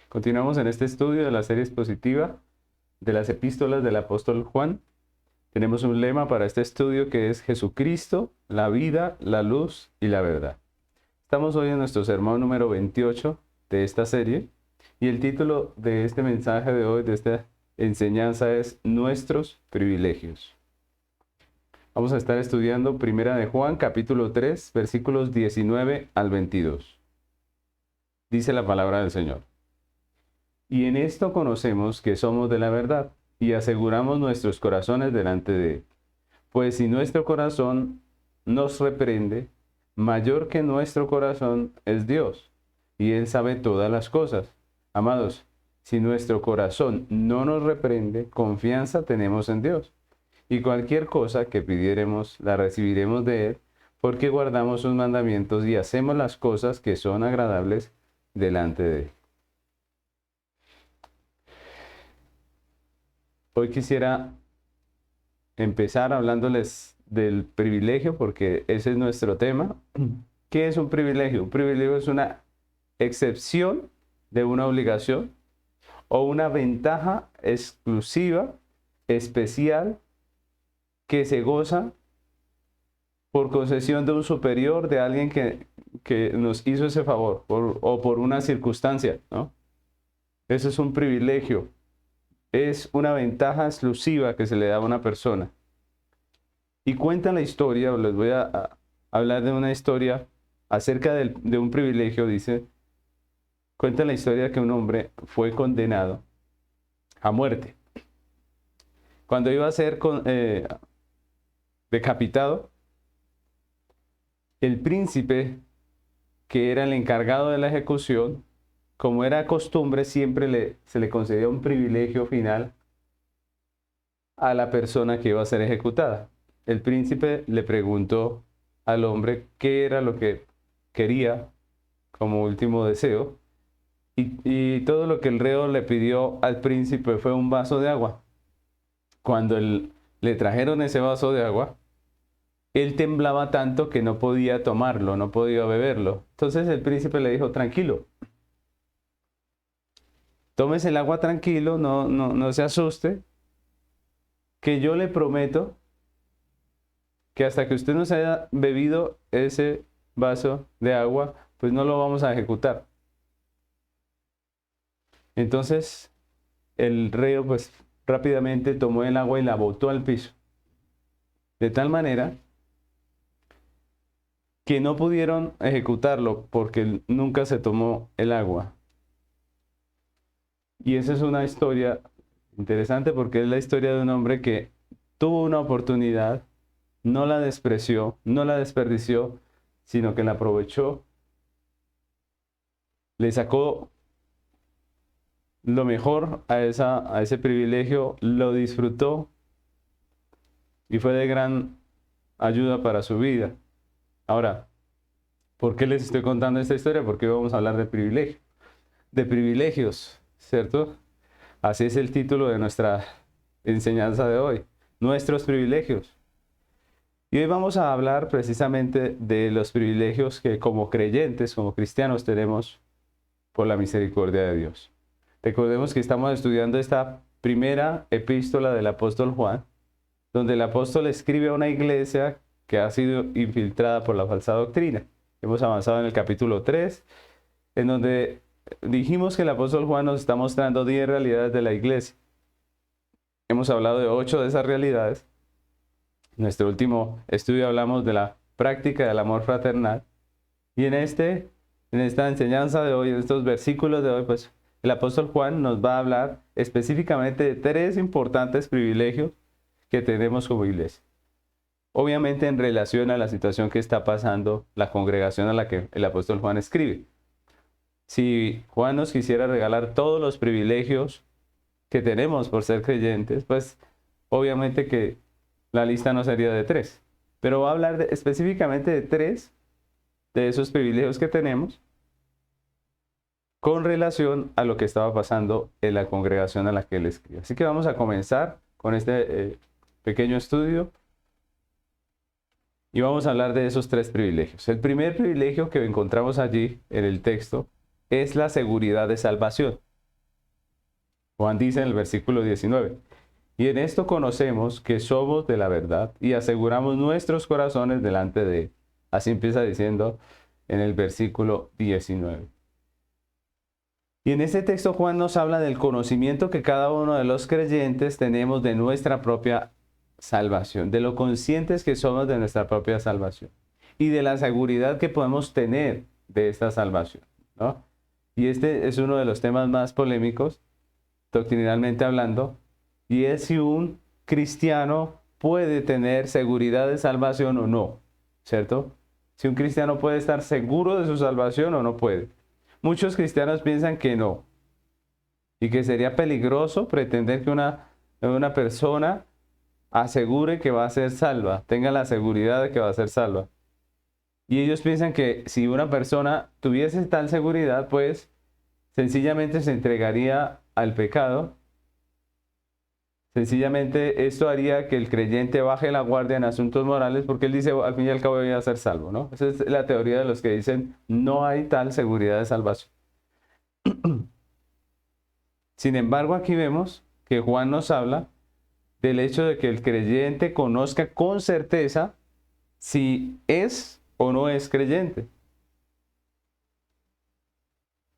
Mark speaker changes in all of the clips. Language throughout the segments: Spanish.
Speaker 1: Continuamos en este estudio de la serie expositiva de las epístolas del apóstol Juan. Tenemos un lema para este estudio que es Jesucristo, la vida, la luz y la verdad. Estamos hoy en nuestro sermón número 28 de esta serie y el título de este mensaje de hoy, de esta enseñanza, es Nuestros privilegios. Vamos a estar estudiando Primera de Juan, capítulo 3, versículos 19 al 22. Dice la palabra del Señor. Y en esto conocemos que somos de la verdad y aseguramos nuestros corazones delante de Él. Pues si nuestro corazón nos reprende, mayor que nuestro corazón es Dios, y Él sabe todas las cosas. Amados, si nuestro corazón no nos reprende, confianza tenemos en Dios. Y cualquier cosa que pidiéremos, la recibiremos de Él, porque guardamos sus mandamientos y hacemos las cosas que son agradables delante de Él. Hoy quisiera empezar hablándoles del privilegio, porque ese es nuestro tema. ¿Qué es un privilegio? Un privilegio es una excepción de una obligación o una ventaja exclusiva, especial, que se goza por concesión de un superior, de alguien que nos hizo ese favor, o por una circunstancia, ¿no? Eso es un privilegio. Es una ventaja exclusiva que se le da a una persona. Y cuenta la historia, les voy a hablar de una historia acerca de un privilegio, dice. Cuenta la historia que un hombre fue condenado a muerte. Cuando iba a ser decapitado, el príncipe, que era el encargado de la ejecución, como era costumbre, siempre se le concedía un privilegio final a la persona que iba a ser ejecutada. El príncipe le preguntó al hombre qué era lo que quería como último deseo, y todo lo que el reo le pidió al príncipe fue un vaso de agua. Cuando le trajeron ese vaso de agua, él temblaba tanto que no podía tomarlo, no podía beberlo. Entonces el príncipe le dijo: tranquilo, tómese el agua tranquilo, no se asuste, que yo le prometo que hasta que usted no se haya bebido ese vaso de agua, pues no lo vamos a ejecutar. Entonces el reo pues rápidamente tomó el agua y la botó al piso, de tal manera que no pudieron ejecutarlo porque nunca se tomó el agua. Y esa es una historia interesante, porque es la historia de un hombre que tuvo una oportunidad, no la despreció, no la desperdició, sino que la aprovechó, le sacó lo mejor a ese privilegio, lo disfrutó y fue de gran ayuda para su vida. Ahora, ¿por qué les estoy contando esta historia? Porque vamos a hablar de privilegios, ¿cierto? Así es el título de nuestra enseñanza de hoy, Nuestros privilegios. Y hoy vamos a hablar precisamente de los privilegios que como creyentes, como cristianos, tenemos por la misericordia de Dios. Recordemos que estamos estudiando esta primera epístola del apóstol Juan, donde el apóstol escribe a una iglesia que ha sido infiltrada por la falsa doctrina. Hemos avanzado en el capítulo 3, en donde dijimos que el apóstol Juan nos está mostrando 10 realidades de la iglesia. Hemos hablado de 8 de esas realidades. En nuestro último estudio hablamos de la práctica del amor fraternal. Y en esta enseñanza de hoy, en estos versículos de hoy, pues el apóstol Juan nos va a hablar específicamente de 3 importantes privilegios que tenemos como iglesia. Obviamente en relación a la situación que está pasando la congregación a la que el apóstol Juan escribe. Si Juan nos quisiera regalar todos los privilegios que tenemos por ser creyentes, pues obviamente que la lista no sería de 3. Pero va a hablar específicamente de 3 de esos privilegios que tenemos con relación a lo que estaba pasando en la congregación a la que él escribe. Así que vamos a comenzar con este pequeño estudio y vamos a hablar de esos 3 privilegios. El primer privilegio que encontramos allí en el texto es la seguridad de salvación. Juan dice en el versículo 19, y en esto conocemos que somos de la verdad y aseguramos nuestros corazones delante de Él. Así empieza diciendo en el versículo 19. Y en este texto Juan nos habla del conocimiento que cada uno de los creyentes tenemos de nuestra propia salvación, de lo conscientes que somos de nuestra propia salvación y de la seguridad que podemos tener de esta salvación, ¿no? Y este es uno de los temas más polémicos, doctrinalmente hablando, y es si un cristiano puede tener seguridad de salvación o no, ¿cierto? Si un cristiano puede estar seguro de su salvación o no puede. Muchos cristianos piensan que no, y que sería peligroso pretender que una persona asegure que va a ser salva, tenga la seguridad de que va a ser salva. Y ellos piensan que si una persona tuviese tal seguridad, pues sencillamente se entregaría al pecado. Sencillamente esto haría que el creyente baje la guardia en asuntos morales porque él dice, al fin y al cabo voy a ser salvo, ¿no? Esa es la teoría de los que dicen, no hay tal seguridad de salvación. Sin embargo, aquí vemos que Juan nos habla del hecho de que el creyente conozca con certeza si es o no es creyente.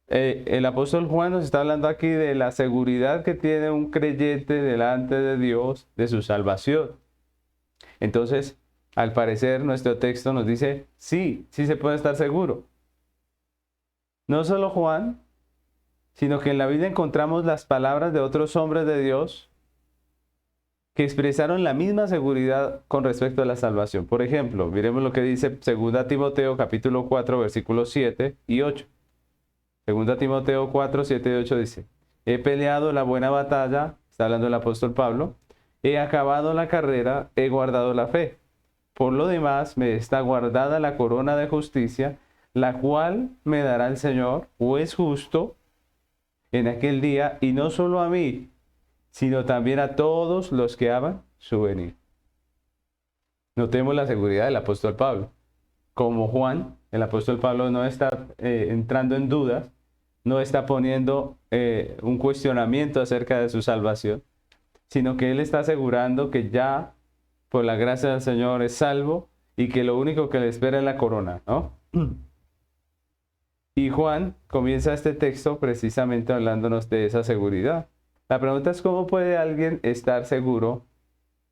Speaker 1: El apóstol Juan nos está hablando aquí de la seguridad que tiene un creyente delante de Dios de su salvación. Entonces, al parecer, nuestro texto nos dice, sí se puede estar seguro. No solo Juan, sino que en la Biblia encontramos las palabras de otros hombres de Dios que expresaron la misma seguridad con respecto a la salvación. Por ejemplo, miremos lo que dice 2 Timoteo capítulo 4, versículos 7 y 8. 2 Timoteo 4, 7 y 8 dice, he peleado la buena batalla, está hablando el apóstol Pablo, he acabado la carrera, he guardado la fe. Por lo demás, me está guardada la corona de justicia, la cual me dará el Señor, juez justo, en aquel día, y no solo a mí, sino también a todos los que aman su venir. Notemos la seguridad del apóstol Pablo. Como Juan, el apóstol Pablo no está entrando en dudas, no está poniendo un cuestionamiento acerca de su salvación, sino que él está asegurando que ya por la gracia del Señor es salvo y que lo único que le espera es la corona, ¿no? Y Juan comienza este texto precisamente hablándonos de esa seguridad. La pregunta es cómo puede alguien estar seguro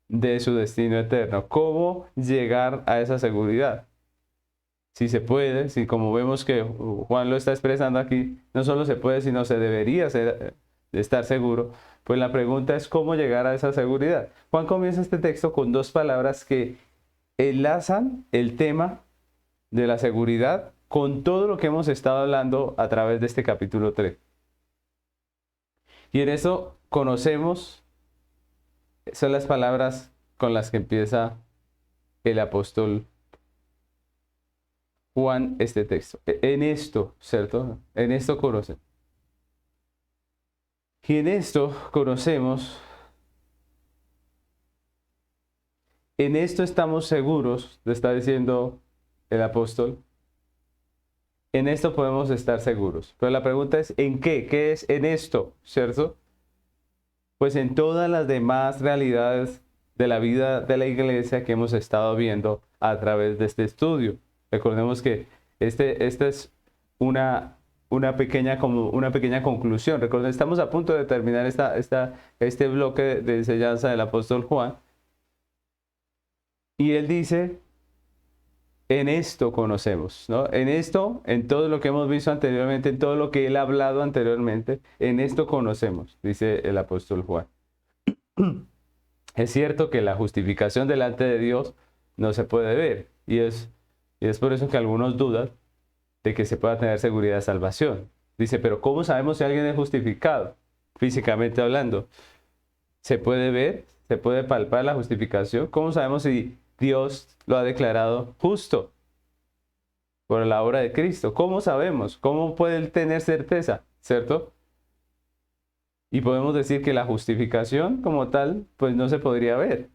Speaker 1: de su destino eterno, cómo llegar a esa seguridad. Si se puede, si como vemos que Juan lo está expresando aquí, no solo se puede, sino se debería estar seguro, pues la pregunta es cómo llegar a esa seguridad. Juan comienza este texto con dos palabras que enlazan el tema de la seguridad con todo lo que hemos estado hablando a través de este capítulo 3. Y en eso conocemos, son las palabras con las que empieza el apóstol Juan este texto. En esto, ¿cierto? En esto conocen. Y en esto conocemos, en esto estamos seguros, le está diciendo el apóstol, en esto podemos estar seguros. Pero la pregunta es, ¿en qué? ¿Qué es en esto? ¿Cierto? Pues en todas las demás realidades de la vida de la iglesia que hemos estado viendo a través de este estudio. Recordemos que esta es una pequeña conclusión. Recuerden, estamos a punto de terminar este bloque de enseñanza del apóstol Juan. Y él dice, en esto conocemos, ¿no? En esto, en todo lo que hemos visto anteriormente, en todo lo que él ha hablado anteriormente, en esto conocemos, dice el apóstol Juan. Es cierto que la justificación delante de Dios no se puede ver. Y es por eso que algunos dudan de que se pueda tener seguridad de salvación. Dice, pero ¿cómo sabemos si alguien es justificado? Físicamente hablando. ¿Se puede ver? ¿Se puede palpar la justificación? ¿Cómo sabemos si Dios lo ha declarado justo por la obra de Cristo? ¿Cómo sabemos? ¿Cómo puede él tener certeza? ¿Cierto? Y podemos decir que la justificación como tal, pues no se podría ver.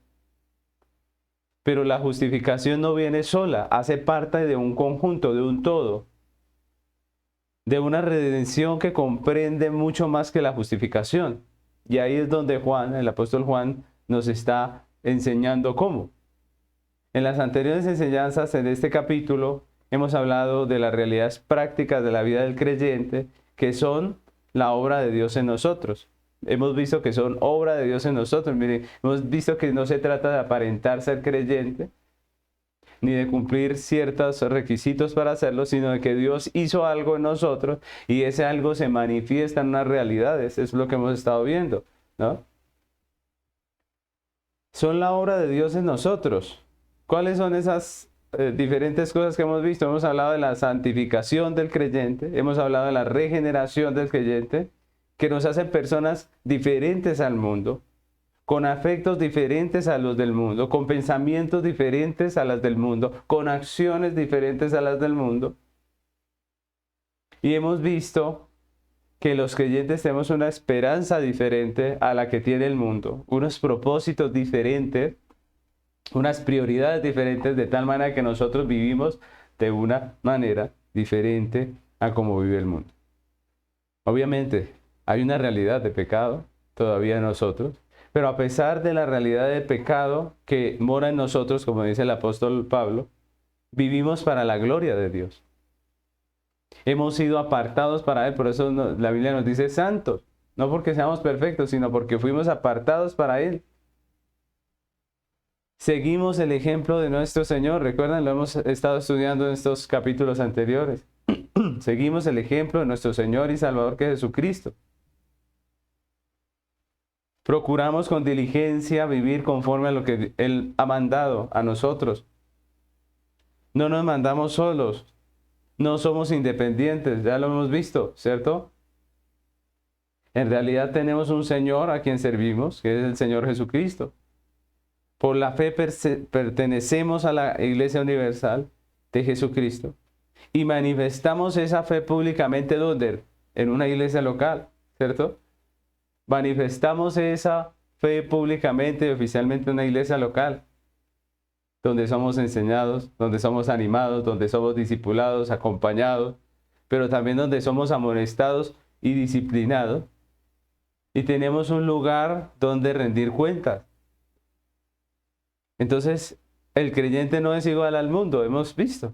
Speaker 1: Pero la justificación no viene sola, hace parte de un conjunto, de un todo. De una redención que comprende mucho más que la justificación. Y ahí es donde Juan, el apóstol Juan, nos está enseñando cómo. En las anteriores enseñanzas en este capítulo hemos hablado de las realidades prácticas de la vida del creyente, que son la obra de Dios en nosotros. Hemos visto que son obra de Dios en nosotros. Miren, hemos visto que no se trata de aparentar ser creyente, ni de cumplir ciertos requisitos para hacerlo, sino de que Dios hizo algo en nosotros y ese algo se manifiesta en unas realidades. Es lo que hemos estado viendo, ¿no? Son la obra de Dios en nosotros. ¿Cuáles son esas diferentes cosas que hemos visto? Hemos hablado de la santificación del creyente, hemos hablado de la regeneración del creyente, que nos hacen personas diferentes al mundo, con afectos diferentes a los del mundo, con pensamientos diferentes a las del mundo, con acciones diferentes a las del mundo. Y hemos visto que los creyentes tenemos una esperanza diferente a la que tiene el mundo, unos propósitos diferentes, unas prioridades diferentes, de tal manera que nosotros vivimos de una manera diferente a como vive el mundo. Obviamente, hay una realidad de pecado todavía en nosotros, pero a pesar de la realidad de pecado que mora en nosotros, como dice el apóstol Pablo, vivimos para la gloria de Dios. Hemos sido apartados para Él, por eso la Biblia nos dice santos, no porque seamos perfectos, sino porque fuimos apartados para Él. Seguimos el ejemplo de nuestro Señor, recuerden, lo hemos estado estudiando en estos capítulos anteriores. Seguimos el ejemplo de nuestro Señor y Salvador, que es Jesucristo. Procuramos con diligencia vivir conforme a lo que Él ha mandado a nosotros. No nos mandamos solos, no somos independientes, ya lo hemos visto, ¿cierto? En realidad tenemos un Señor a quien servimos, que es el Señor Jesucristo. Por la fe pertenecemos a la Iglesia Universal de Jesucristo y manifestamos esa fe públicamente, ¿dónde? En una iglesia local, ¿cierto? Manifestamos esa fe públicamente y oficialmente en una iglesia local, donde somos enseñados, donde somos animados, donde somos discipulados, acompañados, pero también donde somos amonestados y disciplinados, y tenemos un lugar donde rendir cuentas. Entonces, el creyente no es igual al mundo, hemos visto.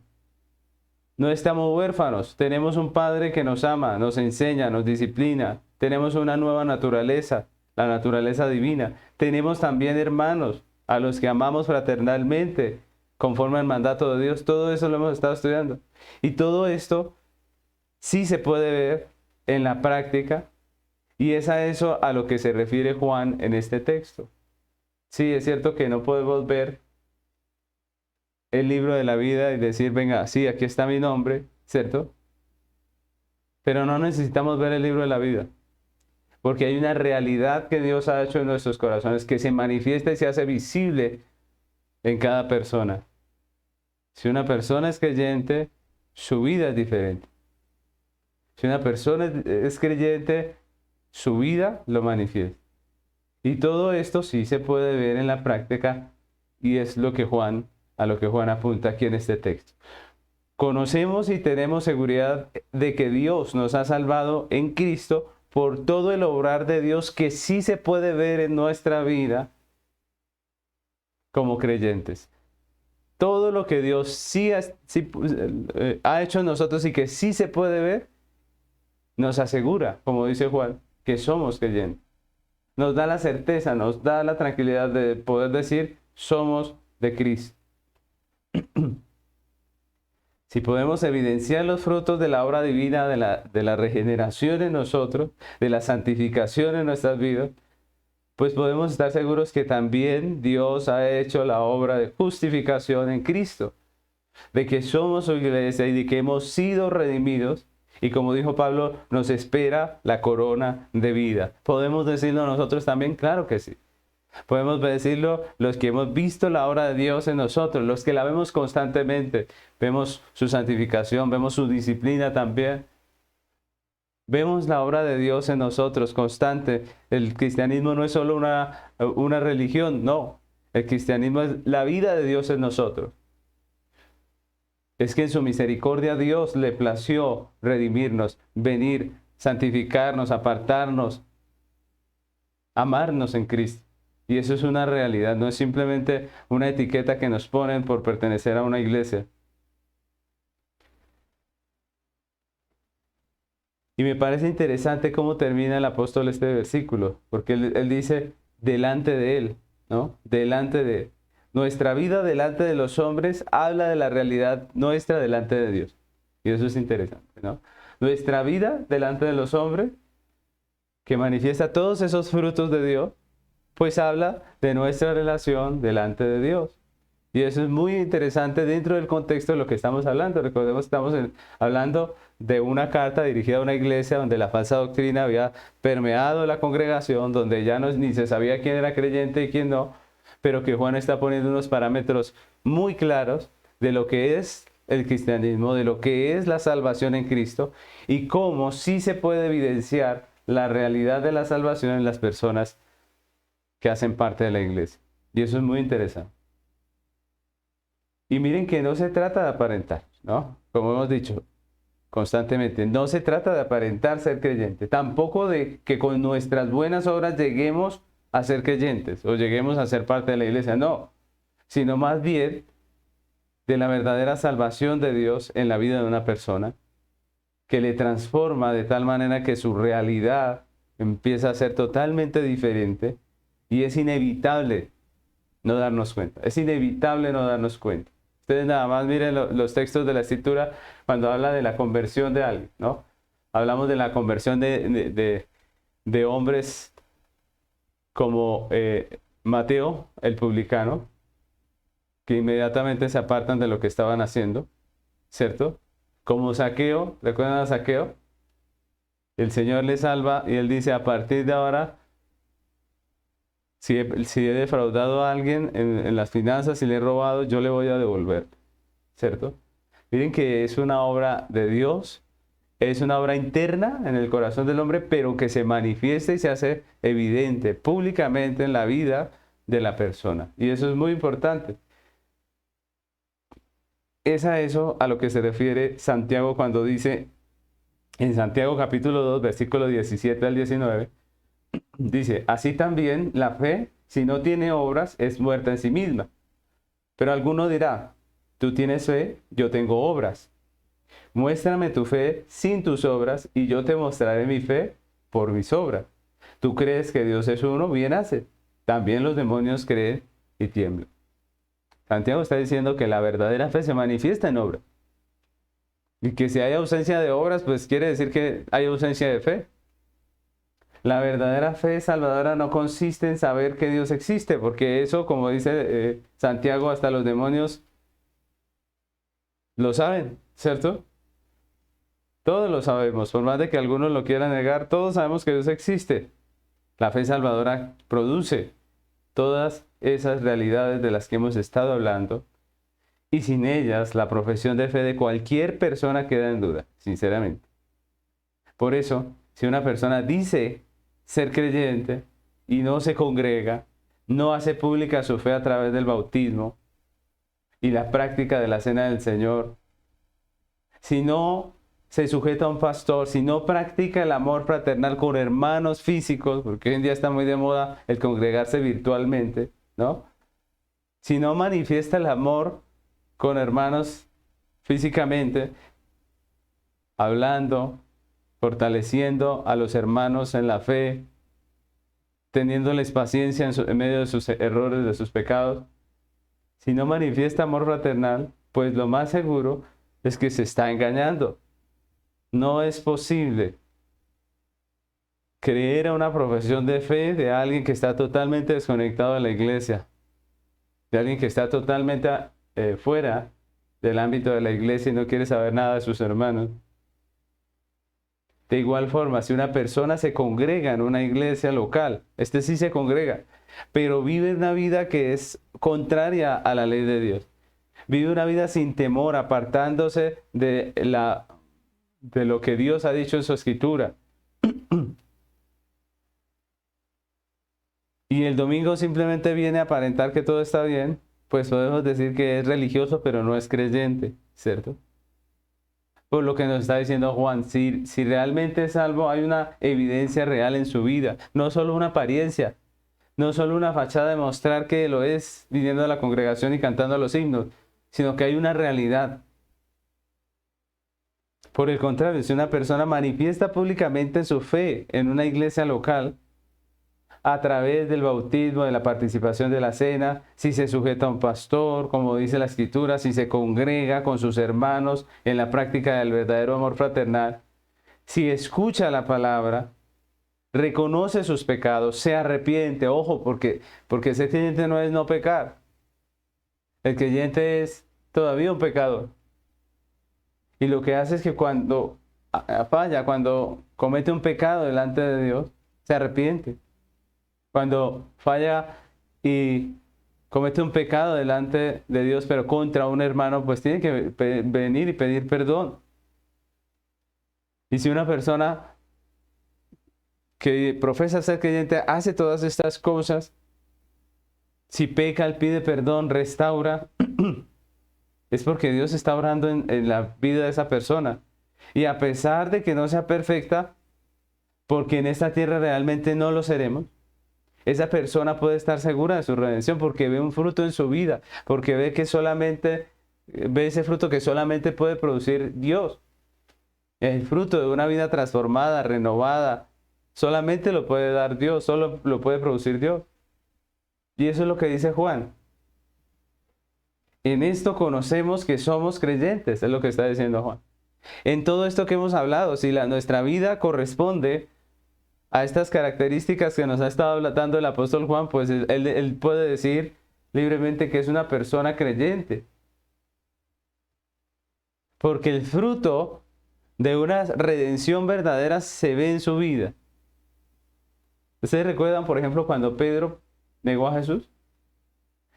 Speaker 1: No estamos huérfanos, tenemos un Padre que nos ama, nos enseña, nos disciplina, tenemos una nueva naturaleza, la naturaleza divina. Tenemos también hermanos a los que amamos fraternalmente, conforme al mandato de Dios. Todo eso lo hemos estado estudiando. Y todo esto sí se puede ver en la práctica, y es a eso a lo que se refiere Juan en este texto. Sí, es cierto que no podemos ver el libro de la vida y decir, venga, sí, aquí está mi nombre, ¿cierto? Pero no necesitamos ver el libro de la vida, porque hay una realidad que Dios ha hecho en nuestros corazones, que se manifiesta y se hace visible en cada persona. Si una persona es creyente, su vida es diferente. Si una persona es creyente, su vida lo manifiesta. Y todo esto sí se puede ver en la práctica, y es lo que a lo que Juan apunta aquí en este texto. Conocemos y tenemos seguridad de que Dios nos ha salvado en Cristo por todo el obrar de Dios que sí se puede ver en nuestra vida como creyentes. Todo lo que Dios sí ha hecho en nosotros y que sí se puede ver, nos asegura, como dice Juan, que somos creyentes. Nos da la certeza, nos da la tranquilidad de poder decir, somos de Cristo. Si podemos evidenciar los frutos de la obra divina, de la regeneración en nosotros, de la santificación en nuestras vidas, pues podemos estar seguros que también Dios ha hecho la obra de justificación en Cristo, de que somos su iglesia y de que hemos sido redimidos. Y como dijo Pablo, nos espera la corona de vida. ¿Podemos decirlo nosotros también? Claro que sí. Podemos decirlo los que hemos visto la obra de Dios en nosotros, los que la vemos constantemente. Vemos su santificación, vemos su disciplina también. Vemos la obra de Dios en nosotros constante. El cristianismo no es solo una religión, no. El cristianismo es la vida de Dios en nosotros. Es que en su misericordia Dios le plació redimirnos, venir, santificarnos, apartarnos, amarnos en Cristo. Y eso es una realidad, no es simplemente una etiqueta que nos ponen por pertenecer a una iglesia. Y me parece interesante cómo termina el apóstol este versículo, porque él dice, delante de él, ¿no? Delante de él. Nuestra vida delante de los hombres habla de la realidad nuestra delante de Dios. Y eso es interesante, ¿no? Nuestra vida delante de los hombres, que manifiesta todos esos frutos de Dios, pues habla de nuestra relación delante de Dios. Y eso es muy interesante dentro del contexto de lo que estamos hablando. Recordemos que estamos hablando de una carta dirigida a una iglesia donde la falsa doctrina había permeado la congregación, donde ya ni se sabía quién era creyente y quién no, pero que Juan está poniendo unos parámetros muy claros de lo que es el cristianismo, de lo que es la salvación en Cristo y cómo sí se puede evidenciar la realidad de la salvación en las personas que hacen parte de la iglesia. Y eso es muy interesante. Y miren que no se trata de aparentar, ¿no? Como hemos dicho constantemente, no se trata de aparentar ser creyente, tampoco de que con nuestras buenas obras lleguemos a ser creyentes o lleguemos a ser parte de la iglesia, no, sino más bien de la verdadera salvación de Dios en la vida de una persona, que le transforma de tal manera que su realidad empieza a ser totalmente diferente y es inevitable no darnos cuenta, es inevitable no darnos cuenta. Ustedes nada más miren los textos de la Escritura cuando habla de la conversión de alguien, ¿no? Hablamos de la conversión de hombres como Mateo, el publicano, que inmediatamente se apartan de lo que estaban haciendo, ¿cierto? Como Zaqueo, ¿recuerdan a Zaqueo? El Señor le salva y él dice, a partir de ahora, si he defraudado a alguien en las finanzas y le he robado, yo le voy a devolver, ¿cierto? Miren que es una obra de Dios, es una obra interna en el corazón del hombre, pero que se manifiesta y se hace evidente públicamente en la vida de la persona. Y eso es muy importante. Es a eso a lo que se refiere Santiago cuando dice, en Santiago capítulo 2, versículo 17 al 19, dice, así también la fe, si no tiene obras, es muerta en sí misma. Pero alguno dirá, tú tienes fe, yo tengo obras. Muéstrame tu fe sin tus obras y yo te mostraré mi fe por mis obras. Tú crees que Dios es uno, bien hace. También los demonios creen y tiemblan. Santiago está diciendo que la verdadera fe se manifiesta en obra. Y que si hay ausencia de obras, pues quiere decir que hay ausencia de fe. La verdadera fe salvadora no consiste en saber que Dios existe, porque eso, como dice Santiago, hasta los demonios lo saben, ¿cierto? Todos lo sabemos, por más de que algunos lo quieran negar, todos sabemos que Dios existe. La fe salvadora produce todas esas realidades de las que hemos estado hablando, y sin ellas la profesión de fe de cualquier persona queda en duda, sinceramente. Por eso, si una persona dice ser creyente y no se congrega, no hace pública su fe a través del bautismo y la práctica de la cena del Señor, si no se sujeta a un pastor, si no practica el amor fraternal con hermanos físicos, porque hoy en día está muy de moda el congregarse virtualmente, ¿no? Si no manifiesta el amor con hermanos físicamente, hablando, fortaleciendo a los hermanos en la fe, teniéndoles paciencia en medio de sus errores, de sus pecados. Si no manifiesta amor fraternal, pues lo más seguro es que se está engañando. No es posible creer a una profesión de fe de alguien que está totalmente desconectado de la iglesia, de alguien que está totalmente fuera del ámbito de la iglesia y no quiere saber nada de sus hermanos. De igual forma, si una persona se congrega en una iglesia local, este sí se congrega, pero vive una vida que es contraria a la ley de Dios. Vive una vida sin temor, apartándose de lo que Dios ha dicho en su escritura. Y el domingo simplemente viene a aparentar que todo está bien, pues podemos decir que es religioso, pero no es creyente, ¿cierto? Por lo que nos está diciendo Juan, si realmente es salvo, hay una evidencia real en su vida, no solo una apariencia, no solo una fachada de mostrar que lo es viniendo a la congregación y cantando los himnos, sino que hay una realidad. Por el contrario, si una persona manifiesta públicamente su fe en una iglesia local, a través del bautismo, de la participación de la cena, si se sujeta a un pastor, como dice la Escritura, si se congrega con sus hermanos en la práctica del verdadero amor fraternal, si escucha la palabra, reconoce sus pecados, se arrepiente, ojo, porque ser creyente no es no pecar. El creyente es todavía un pecador. Y lo que hace es que cuando falla, cuando comete un pecado delante de Dios, se arrepiente. Cuando falla y comete un pecado delante de Dios, pero contra un hermano, pues tiene que venir y pedir perdón. Y si una persona que profesa ser creyente hace todas estas cosas, si peca, él pide perdón, restaura, es porque Dios está obrando en la vida de esa persona. Y a pesar de que no sea perfecta, porque en esta tierra realmente no lo seremos, esa persona puede estar segura de su redención porque ve un fruto en su vida, porque ve ese fruto que solamente puede producir Dios. El fruto de una vida transformada, renovada, solamente lo puede dar Dios, solo lo puede producir Dios. Y eso es lo que dice Juan. En esto conocemos que somos creyentes, es lo que está diciendo Juan. En todo esto que hemos hablado, si nuestra vida corresponde a estas características que nos ha estado dando el apóstol Juan, pues él puede decir libremente que es una persona creyente. Porque el fruto de una redención verdadera se ve en su vida. ¿Ustedes recuerdan, por ejemplo, cuando Pedro negó a Jesús?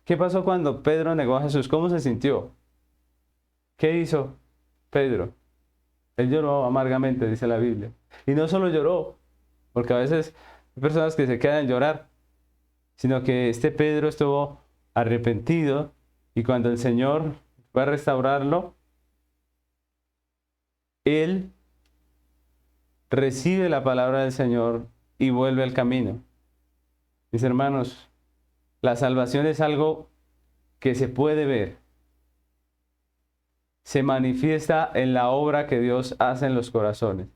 Speaker 1: ¿Qué pasó cuando Pedro negó a Jesús? ¿Cómo se sintió? ¿Qué hizo Pedro? Él lloró amargamente, dice la Biblia. Y no solo lloró, porque a veces hay personas que se quedan en llorar, sino que este Pedro estuvo arrepentido y cuando el Señor fue a restaurarlo, él recibe la palabra del Señor y vuelve al camino. Mis hermanos, la salvación es algo que se puede ver. Se manifiesta en la obra que Dios hace en los corazones.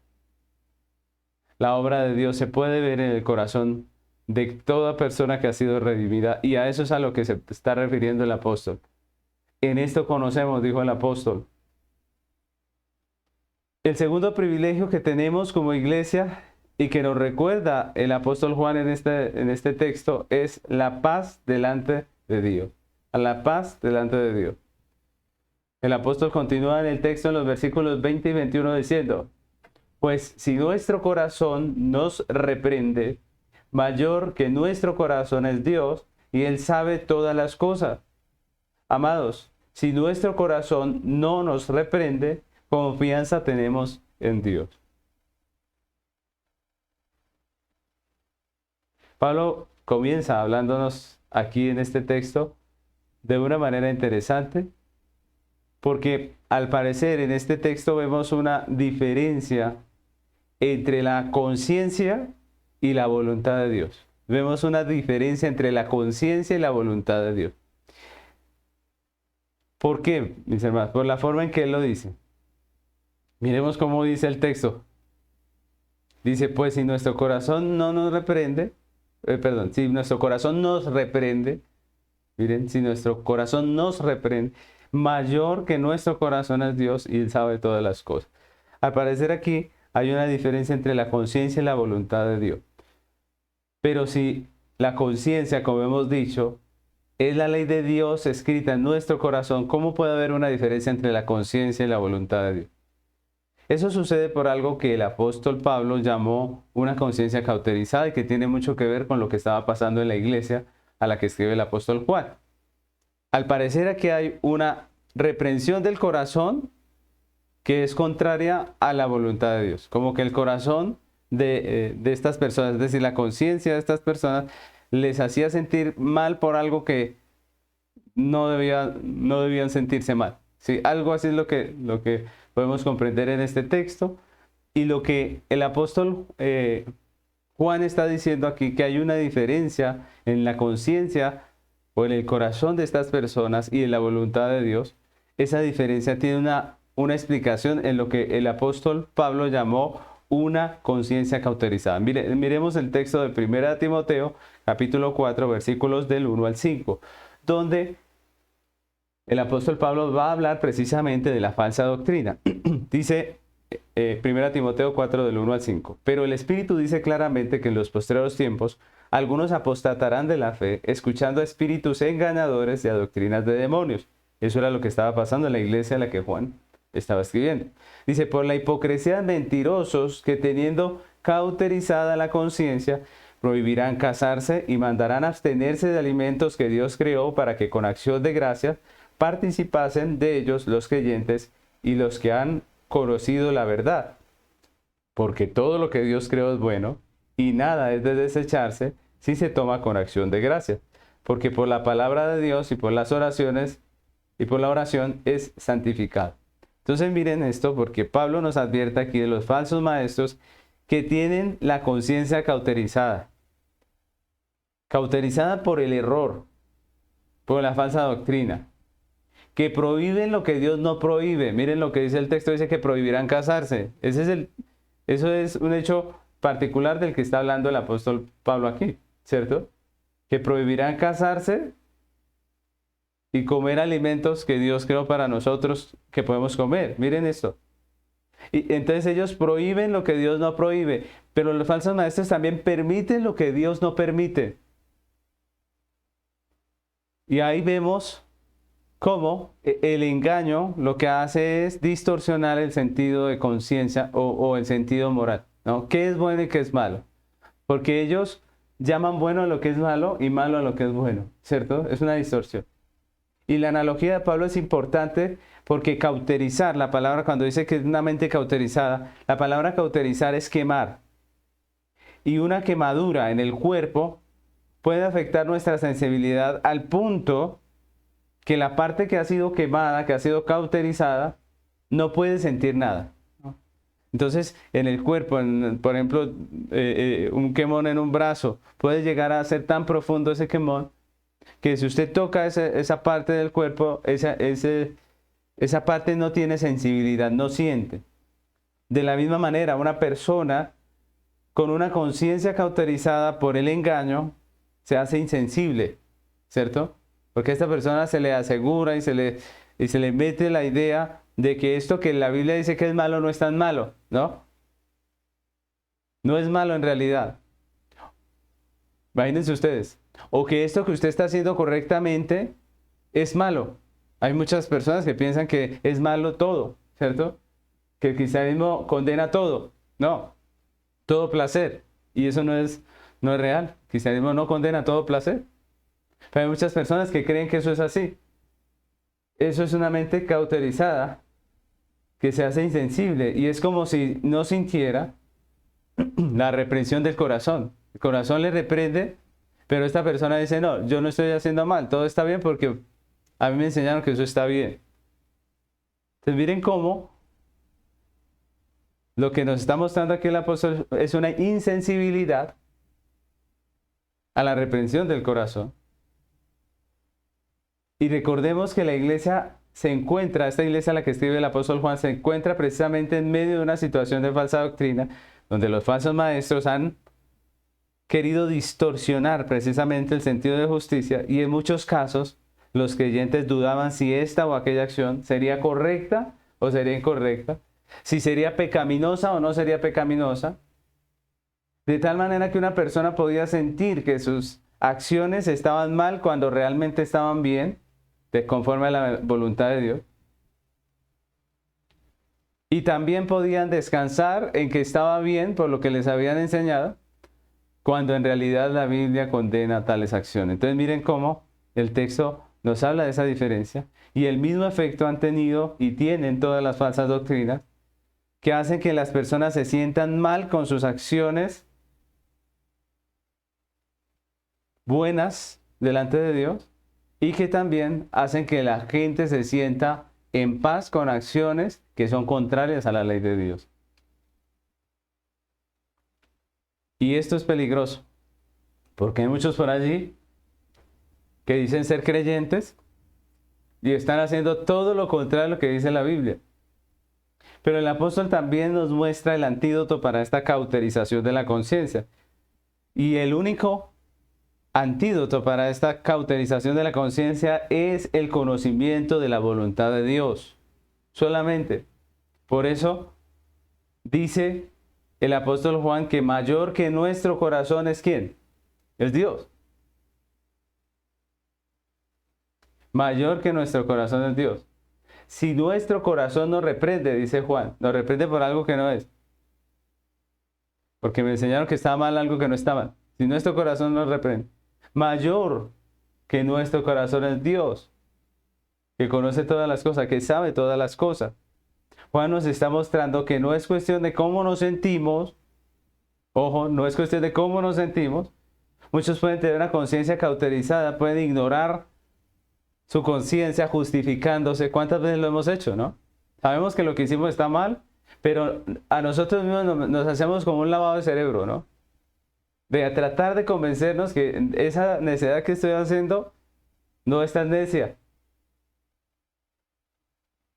Speaker 1: La obra de Dios se puede ver en el corazón de toda persona que ha sido redimida, y a eso es a lo que se está refiriendo el apóstol. En esto conocemos, dijo el apóstol. El segundo privilegio que tenemos como iglesia y que nos recuerda el apóstol Juan en este texto es la paz delante de Dios. A la paz delante de Dios. El apóstol continúa en el texto en los versículos 20 y 21 diciendo: pues si nuestro corazón nos reprende, mayor que nuestro corazón es Dios, y Él sabe todas las cosas. Amados, si nuestro corazón no nos reprende, confianza tenemos en Dios. Pablo comienza hablándonos aquí en este texto de una manera interesante, porque al parecer en este texto vemos una diferencia entre la conciencia y la voluntad de Dios. Vemos una diferencia entre la conciencia y la voluntad de Dios. ¿Por qué, mis hermanos? Por la forma en que él lo dice. Miremos cómo dice el texto. Dice, pues si nuestro corazón no nos reprende, si nuestro corazón nos reprende, miren, si nuestro corazón nos reprende, mayor que nuestro corazón es Dios y Él sabe todas las cosas. Al parecer aquí hay una diferencia entre la conciencia y la voluntad de Dios. Pero si la conciencia, como hemos dicho, es la ley de Dios escrita en nuestro corazón, ¿cómo puede haber una diferencia entre la conciencia y la voluntad de Dios? Eso sucede por algo que el apóstol Pablo llamó una conciencia cauterizada y que tiene mucho que ver con lo que estaba pasando en la iglesia a la que escribe el apóstol Juan. Al parecer aquí hay una reprensión del corazón que es contraria a la voluntad de Dios. Como que el corazón de estas personas, es decir, la conciencia de estas personas, les hacía sentir mal por algo que no debían sentirse mal. ¿Sí? Algo así es lo que podemos comprender en este texto. Y lo que el apóstol Juan está diciendo aquí, que hay una diferencia en la conciencia o en el corazón de estas personas y en la voluntad de Dios. Esa diferencia tiene una explicación en lo que el apóstol Pablo llamó una conciencia cauterizada. Miremos el texto de 1 Timoteo, capítulo 4, versículos del 1 al 5, donde el apóstol Pablo va a hablar precisamente de la falsa doctrina. Dice 1 Timoteo 4, del 1 al 5. Pero el Espíritu dice claramente que en los postreros tiempos algunos apostatarán de la fe, escuchando a espíritus engañadores y a doctrinas de demonios. Eso era lo que estaba pasando en la iglesia a la que Juan estaba escribiendo. Dice, por la hipocresía de mentirosos que teniendo cauterizada la conciencia, prohibirán casarse y mandarán abstenerse de alimentos que Dios creó para que con acción de gracias participasen de ellos los creyentes y los que han conocido la verdad. Porque todo lo que Dios creó es bueno y nada es de desecharse si se toma con acción de gracias. Porque por la palabra de Dios y por las oraciones y por la oración es santificado. Entonces miren esto, porque Pablo nos advierte aquí de los falsos maestros que tienen la conciencia cauterizada. Cauterizada por el error, por la falsa doctrina. Que prohíben lo que Dios no prohíbe. Miren lo que dice el texto, dice que prohibirán casarse. Eso es un hecho particular del que está hablando el apóstol Pablo aquí, ¿cierto? Que prohibirán casarse y comer alimentos que Dios creó para nosotros que podemos comer. Miren esto. Y entonces ellos prohíben lo que Dios no prohíbe, pero los falsos maestros también permiten lo que Dios no permite. Y ahí vemos cómo el engaño lo que hace es distorsionar el sentido de conciencia o el sentido moral, ¿no? ¿Qué es bueno y qué es malo? Porque ellos llaman bueno a lo que es malo y malo a lo que es bueno, ¿cierto? Es una distorsión. Y la analogía de Pablo es importante porque cauterizar, la palabra cuando dice que es una mente cauterizada, la palabra cauterizar es quemar. Y una quemadura en el cuerpo puede afectar nuestra sensibilidad al punto que la parte que ha sido quemada, que ha sido cauterizada, no puede sentir nada. Entonces, en el cuerpo, por ejemplo, un quemón en un brazo, puede llegar a ser tan profundo ese quemón, que si usted toca esa parte del cuerpo, esa parte no tiene sensibilidad, no siente. De la misma manera, una persona con una conciencia cauterizada por el engaño se hace insensible, ¿cierto? Porque a esta persona se le asegura y se le mete la idea de que esto que la Biblia dice que es malo no es tan malo, ¿no? No es malo en realidad. Imagínense ustedes. O que esto que usted está haciendo correctamente es malo. Hay muchas personas que piensan que es malo todo, ¿cierto? Que el cristianismo condena todo. No, todo placer. Y eso no es real. El cristianismo no condena todo placer. Pero hay muchas personas que creen que eso es así. Eso es una mente cauterizada que se hace insensible y es como si no sintiera la reprensión del corazón. El corazón le reprende, pero esta persona dice, no, yo no estoy haciendo mal, todo está bien porque a mí me enseñaron que eso está bien. Entonces miren cómo lo que nos está mostrando aquí el apóstol es una insensibilidad a la reprensión del corazón. Y recordemos que la iglesia esta iglesia a la que escribe el apóstol Juan, se encuentra precisamente en medio de una situación de falsa doctrina, donde los falsos maestros han querido distorsionar precisamente el sentido de justicia y en muchos casos los creyentes dudaban si esta o aquella acción sería correcta o sería incorrecta, si sería pecaminosa o no sería pecaminosa, de tal manera que una persona podía sentir que sus acciones estaban mal cuando realmente estaban bien, conforme a la voluntad de Dios. Y también podían descansar en que estaba bien por lo que les habían enseñado, cuando en realidad la Biblia condena tales acciones. Entonces miren cómo el texto nos habla de esa diferencia y el mismo efecto han tenido y tienen todas las falsas doctrinas que hacen que las personas se sientan mal con sus acciones buenas delante de Dios y que también hacen que la gente se sienta en paz con acciones que son contrarias a la ley de Dios. Y esto es peligroso, porque hay muchos por allí que dicen ser creyentes y están haciendo todo lo contrario a lo que dice la Biblia. Pero el apóstol también nos muestra el antídoto para esta cauterización de la conciencia. Y el único antídoto para esta cauterización de la conciencia es el conocimiento de la voluntad de Dios. Solamente. Por eso dice el apóstol Juan que mayor que nuestro corazón es ¿quién? Es Dios. Mayor que nuestro corazón es Dios. Si nuestro corazón nos reprende, dice Juan, nos reprende por algo que no es. Porque me enseñaron que está mal algo que no está mal. Si nuestro corazón nos reprende, mayor que nuestro corazón es Dios, que conoce todas las cosas, que sabe todas las cosas. Juan nos está mostrando que no es cuestión de cómo nos sentimos. Ojo, no es cuestión de cómo nos sentimos. Muchos pueden tener una conciencia cauterizada, pueden ignorar su conciencia justificándose. ¿Cuántas veces lo hemos hecho, no? Sabemos que lo que hicimos está mal, pero a nosotros mismos nos hacemos como un lavado de cerebro, ¿no? De tratar de convencernos que esa necedad que estoy haciendo no es tan necia.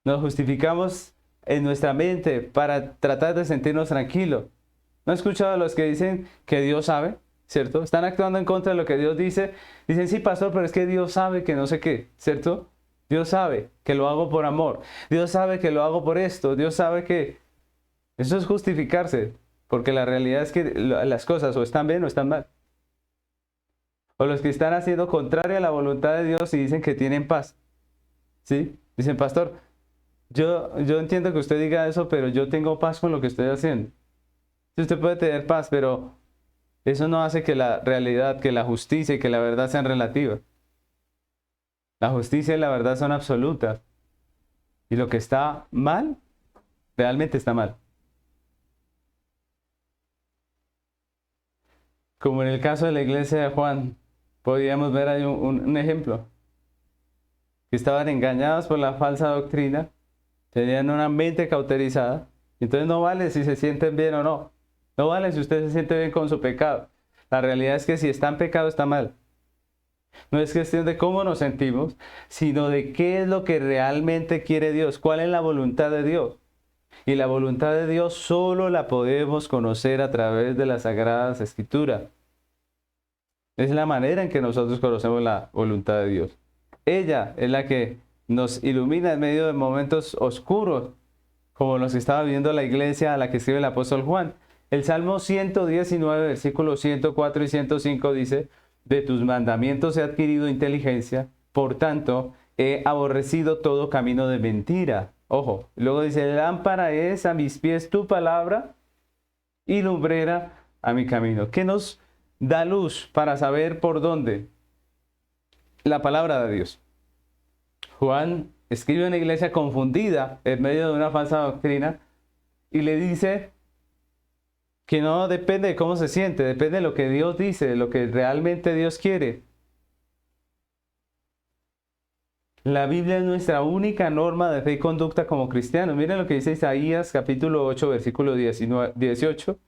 Speaker 1: Nos justificamos en nuestra mente para tratar de sentirnos tranquilos. ¿No he escuchado a los que dicen que Dios sabe? ¿Cierto? Están actuando en contra de lo que Dios dice. Dicen, sí, pastor, pero es que Dios sabe que no sé qué, ¿cierto? Dios sabe que lo hago por amor. Dios sabe que lo hago por esto. Dios sabe que... Eso es justificarse, porque la realidad es que las cosas o están bien o están mal. O los que están haciendo contraria a la voluntad de Dios y dicen que tienen paz. ¿Sí? Dicen, pastor, yo entiendo que usted diga eso, pero yo tengo paz con lo que estoy haciendo. Sí, usted puede tener paz, pero eso no hace que la realidad, que la justicia y que la verdad sean relativas. La justicia y la verdad son absolutas. Y lo que está mal, realmente está mal. Como en el caso de la iglesia de Juan, podríamos ver ahí un ejemplo. Que estaban engañados por la falsa doctrina, tenían una mente cauterizada. Entonces no vale si se sienten bien o no. No vale si usted se siente bien con su pecado. La realidad es que si está en pecado, está mal. No es cuestión de cómo nos sentimos, sino de qué es lo que realmente quiere Dios. ¿Cuál es la voluntad de Dios? Y la voluntad de Dios solo la podemos conocer a través de las Sagradas Escrituras. Es la manera en que nosotros conocemos la voluntad de Dios. Ella es la que nos ilumina en medio de momentos oscuros, como los que estaba viviendo la iglesia a la que escribe el apóstol Juan. El Salmo 119, versículos 104 y 105 dice, de tus mandamientos he adquirido inteligencia, por tanto he aborrecido todo camino de mentira. Ojo, luego dice, lámpara es a mis pies tu palabra y lumbrera a mi camino. ¿Qué nos da luz para saber por dónde? La palabra de Dios. Juan escribe a una iglesia confundida en medio de una falsa doctrina y le dice que no depende de cómo se siente, depende de lo que Dios dice, de lo que realmente Dios quiere. La Biblia es nuestra única norma de fe y conducta como cristianos. Miren lo que dice Isaías capítulo 8, versículo 18.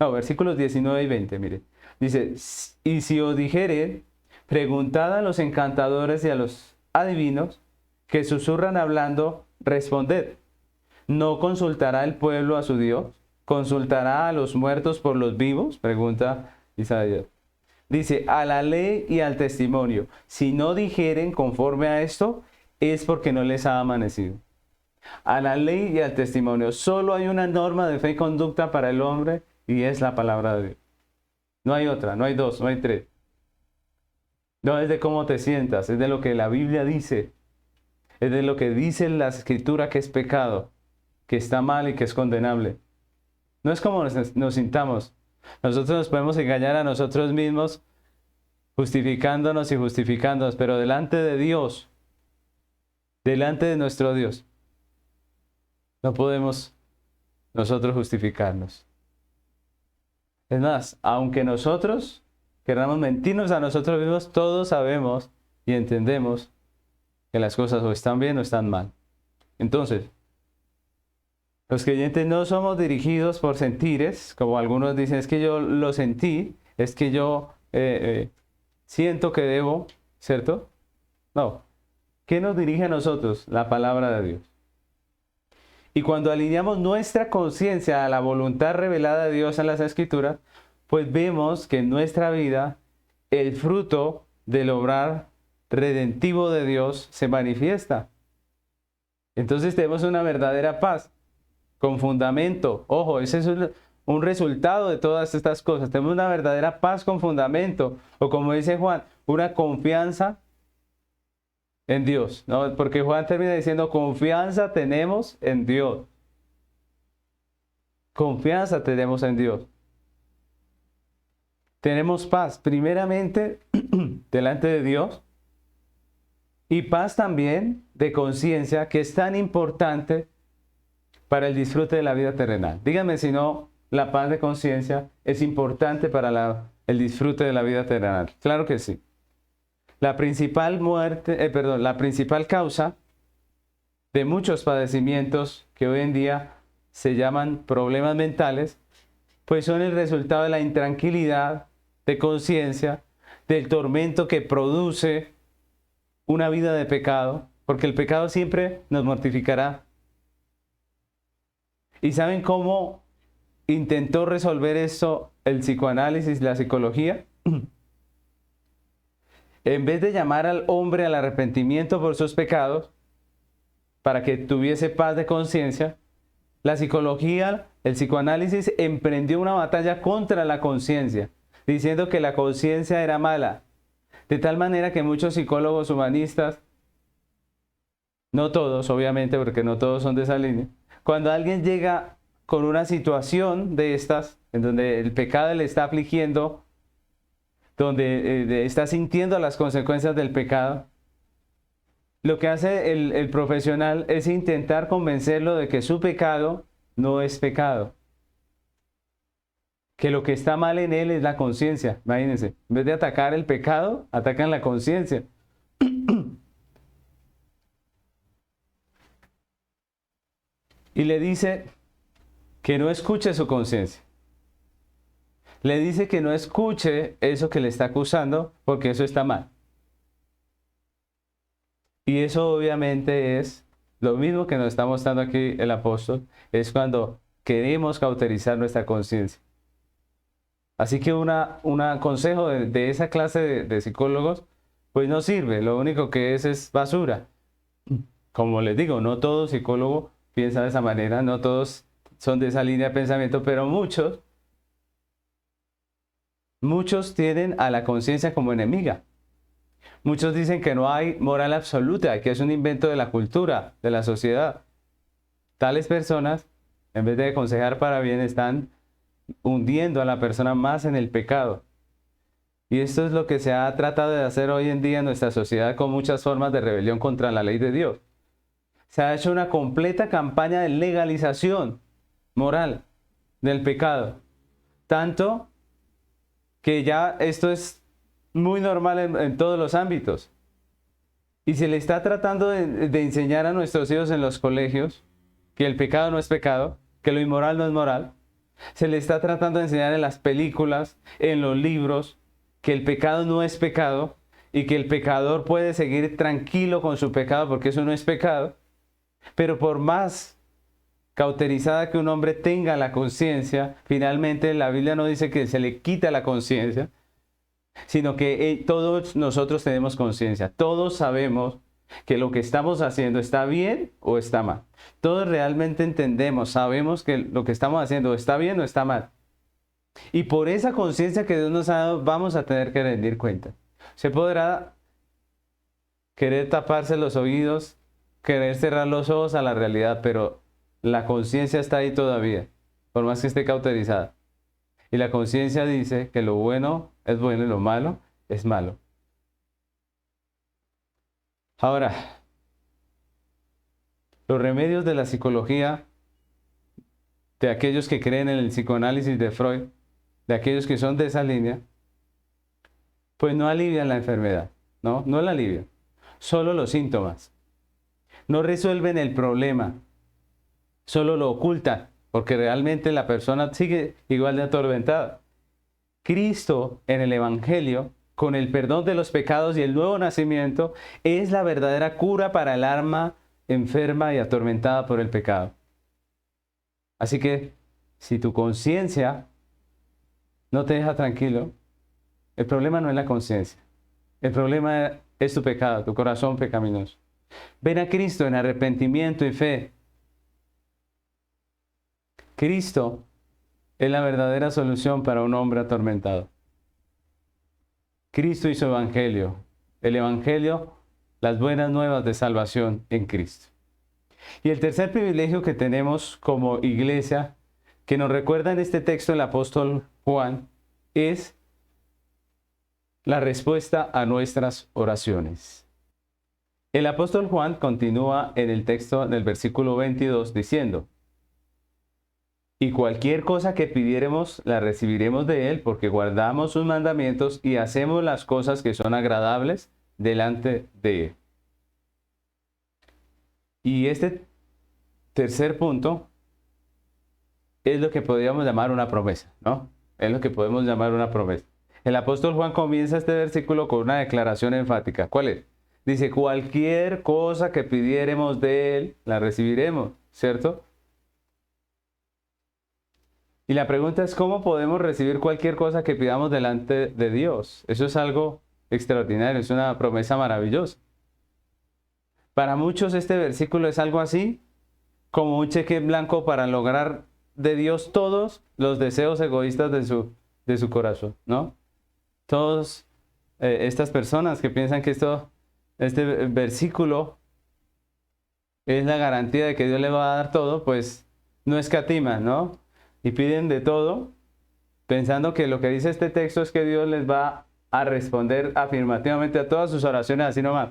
Speaker 1: No, versículos 19 y 20, miren. Dice, y si os dijere, preguntad a los encantadores y a los adivinos que susurran hablando, responded. ¿No consultará el pueblo a su Dios? ¿Consultará a los muertos por los vivos? Pregunta Isaías. Dice, a la ley y al testimonio. Si no dijeren conforme a esto, es porque no les ha amanecido. A la ley y al testimonio. Solo hay una norma de fe y conducta para el hombre y es la palabra de Dios. No hay otra, no hay dos, no hay tres. No es de cómo te sientas, es de lo que la Biblia dice. Es de lo que dice la Escritura que es pecado, que está mal y que es condenable. No es como nos sintamos. Nosotros nos podemos engañar a nosotros mismos justificándonos y justificándonos, pero delante de Dios, delante de nuestro Dios, no podemos nosotros justificarnos. Es más, aunque nosotros queramos mentirnos a nosotros mismos, todos sabemos y entendemos que las cosas o están bien o están mal. Entonces, los creyentes no somos dirigidos por sentires, como algunos dicen, es que yo lo sentí, es que yo siento que debo, ¿cierto? No. ¿Qué nos dirige a nosotros? La palabra de Dios. Y cuando alineamos nuestra conciencia a la voluntad revelada de Dios en las Escrituras, pues vemos que en nuestra vida el fruto del obrar redentivo de Dios se manifiesta. Entonces tenemos una verdadera paz con fundamento. Ojo, ese es un resultado de todas estas cosas. Tenemos una verdadera paz con fundamento, o como dice Juan, una confianza en Dios, ¿no? Porque Juan termina diciendo, confianza tenemos en Dios. Confianza tenemos en Dios. Tenemos paz, primeramente, delante de Dios, y paz también de conciencia, que es tan importante para el disfrute de la vida terrenal. Díganme si no, la paz de conciencia es importante para el disfrute de la vida terrenal. Claro que sí. La principal la principal causa de muchos padecimientos que hoy en día se llaman problemas mentales, pues son el resultado de la intranquilidad de conciencia, del tormento que produce una vida de pecado, porque el pecado siempre nos mortificará. ¿Y saben cómo intentó resolver esto el psicoanálisis, la psicología? En vez de llamar al hombre al arrepentimiento por sus pecados, para que tuviese paz de conciencia, la psicología, el psicoanálisis emprendió una batalla contra la conciencia, diciendo que la conciencia era mala. De tal manera que muchos psicólogos humanistas, no todos, obviamente, porque no todos son de esa línea, cuando alguien llega con una situación de estas, en donde el pecado le está afligiendo, donde está sintiendo las consecuencias del pecado, lo que hace el profesional es intentar convencerlo de que su pecado no es pecado. Que lo que está mal en él es la conciencia. Imagínense, en vez de atacar el pecado, atacan la conciencia. Y le dice que no escuche su conciencia. Le dice que no escuche eso que le está acusando, porque eso está mal. Y eso obviamente es lo mismo que nos está mostrando aquí el apóstol, es cuando queremos cauterizar nuestra conciencia. Así que un consejo de esa clase de psicólogos, pues no sirve, lo único que es basura. Como les digo, no todo psicólogo piensa de esa manera, no todos son de esa línea de pensamiento, pero muchos tienen a la conciencia como enemiga. Muchos dicen que no hay moral absoluta, que es un invento de la cultura, de la sociedad. Tales personas, en vez de aconsejar para bien, están hundiendo a la persona más en el pecado. Y esto es lo que se ha tratado de hacer hoy en día en nuestra sociedad con muchas formas de rebelión contra la ley de Dios. Se ha hecho una completa campaña de legalización moral del pecado. Tanto que ya esto es muy normal en todos los ámbitos. Y se le está tratando de enseñar a nuestros hijos en los colegios que el pecado no es pecado, que lo inmoral no es moral. Se le está tratando de enseñar en las películas, en los libros, que el pecado no es pecado y que el pecador puede seguir tranquilo con su pecado porque eso no es pecado. Pero por más cauterizada que un hombre tenga la conciencia, finalmente la Biblia no dice que se le quita la conciencia, sino que todos nosotros tenemos conciencia. Todos sabemos que lo que estamos haciendo está bien o está mal. Todos realmente entendemos, sabemos que lo que estamos haciendo está bien o está mal. Y por esa conciencia que Dios nos ha dado, vamos a tener que rendir cuenta. Se podrá querer taparse los oídos, querer cerrar los ojos a la realidad, pero la conciencia está ahí todavía, por más que esté cauterizada. Y la conciencia dice que lo bueno es bueno y lo malo es malo. Ahora, los remedios de la psicología, de aquellos que creen en el psicoanálisis de Freud, de aquellos que son de esa línea, pues no alivian la enfermedad, no la alivian, solo los síntomas. no resuelven el problema, solo lo ocultan, porque realmente la persona sigue igual de atormentada. Cristo en el Evangelio, con el perdón de los pecados y el nuevo nacimiento, es la verdadera cura para el alma enferma y atormentada por el pecado. Así que, si tu conciencia no te deja tranquilo, el problema no es la conciencia. El problema es tu pecado, tu corazón pecaminoso. Ven a Cristo en arrepentimiento y fe. Cristo es la verdadera solución para un hombre atormentado. Cristo y su Evangelio. El Evangelio, las buenas nuevas de salvación en Cristo. Y el tercer privilegio que tenemos como iglesia, que nos recuerda en este texto el apóstol Juan, es la respuesta a nuestras oraciones. El apóstol Juan continúa en el texto del versículo 22 diciendo: y cualquier cosa que pidiéremos la recibiremos de él, porque guardamos sus mandamientos y hacemos las cosas que son agradables delante de él. Y este tercer punto es lo que podríamos llamar una promesa, ¿no? Es lo que podemos llamar una promesa. El apóstol Juan comienza este versículo con una declaración enfática. ¿Cuál es? Dice, cualquier cosa que pidiéremos de él, la recibiremos, ¿cierto? Y la pregunta es, ¿cómo podemos recibir cualquier cosa que pidamos delante de Dios? Eso es algo extraordinario, es una promesa maravillosa. Para muchos este versículo es algo así, como un cheque en blanco para lograr de Dios todos los deseos egoístas de su corazón, ¿no? Todas estas personas que piensan que este versículo es la garantía de que Dios le va a dar todo, pues no escatiman, ¿no? Y piden de todo, pensando que lo que dice este texto es que Dios les va a responder afirmativamente a todas sus oraciones, así nomás.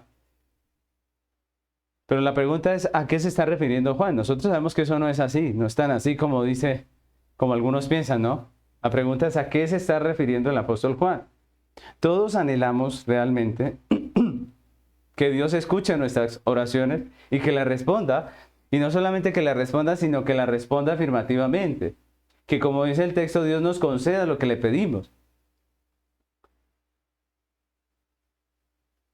Speaker 1: Pero la pregunta es, ¿a qué se está refiriendo Juan? Nosotros sabemos que eso no es así, no es tan así como dice, como algunos piensan, ¿no? La pregunta es, ¿a qué se está refiriendo el apóstol Juan? Todos anhelamos realmente que Dios escuche nuestras oraciones y que las responda, y no solamente que las responda, sino que las responda afirmativamente. Que como dice el texto, Dios nos conceda lo que le pedimos.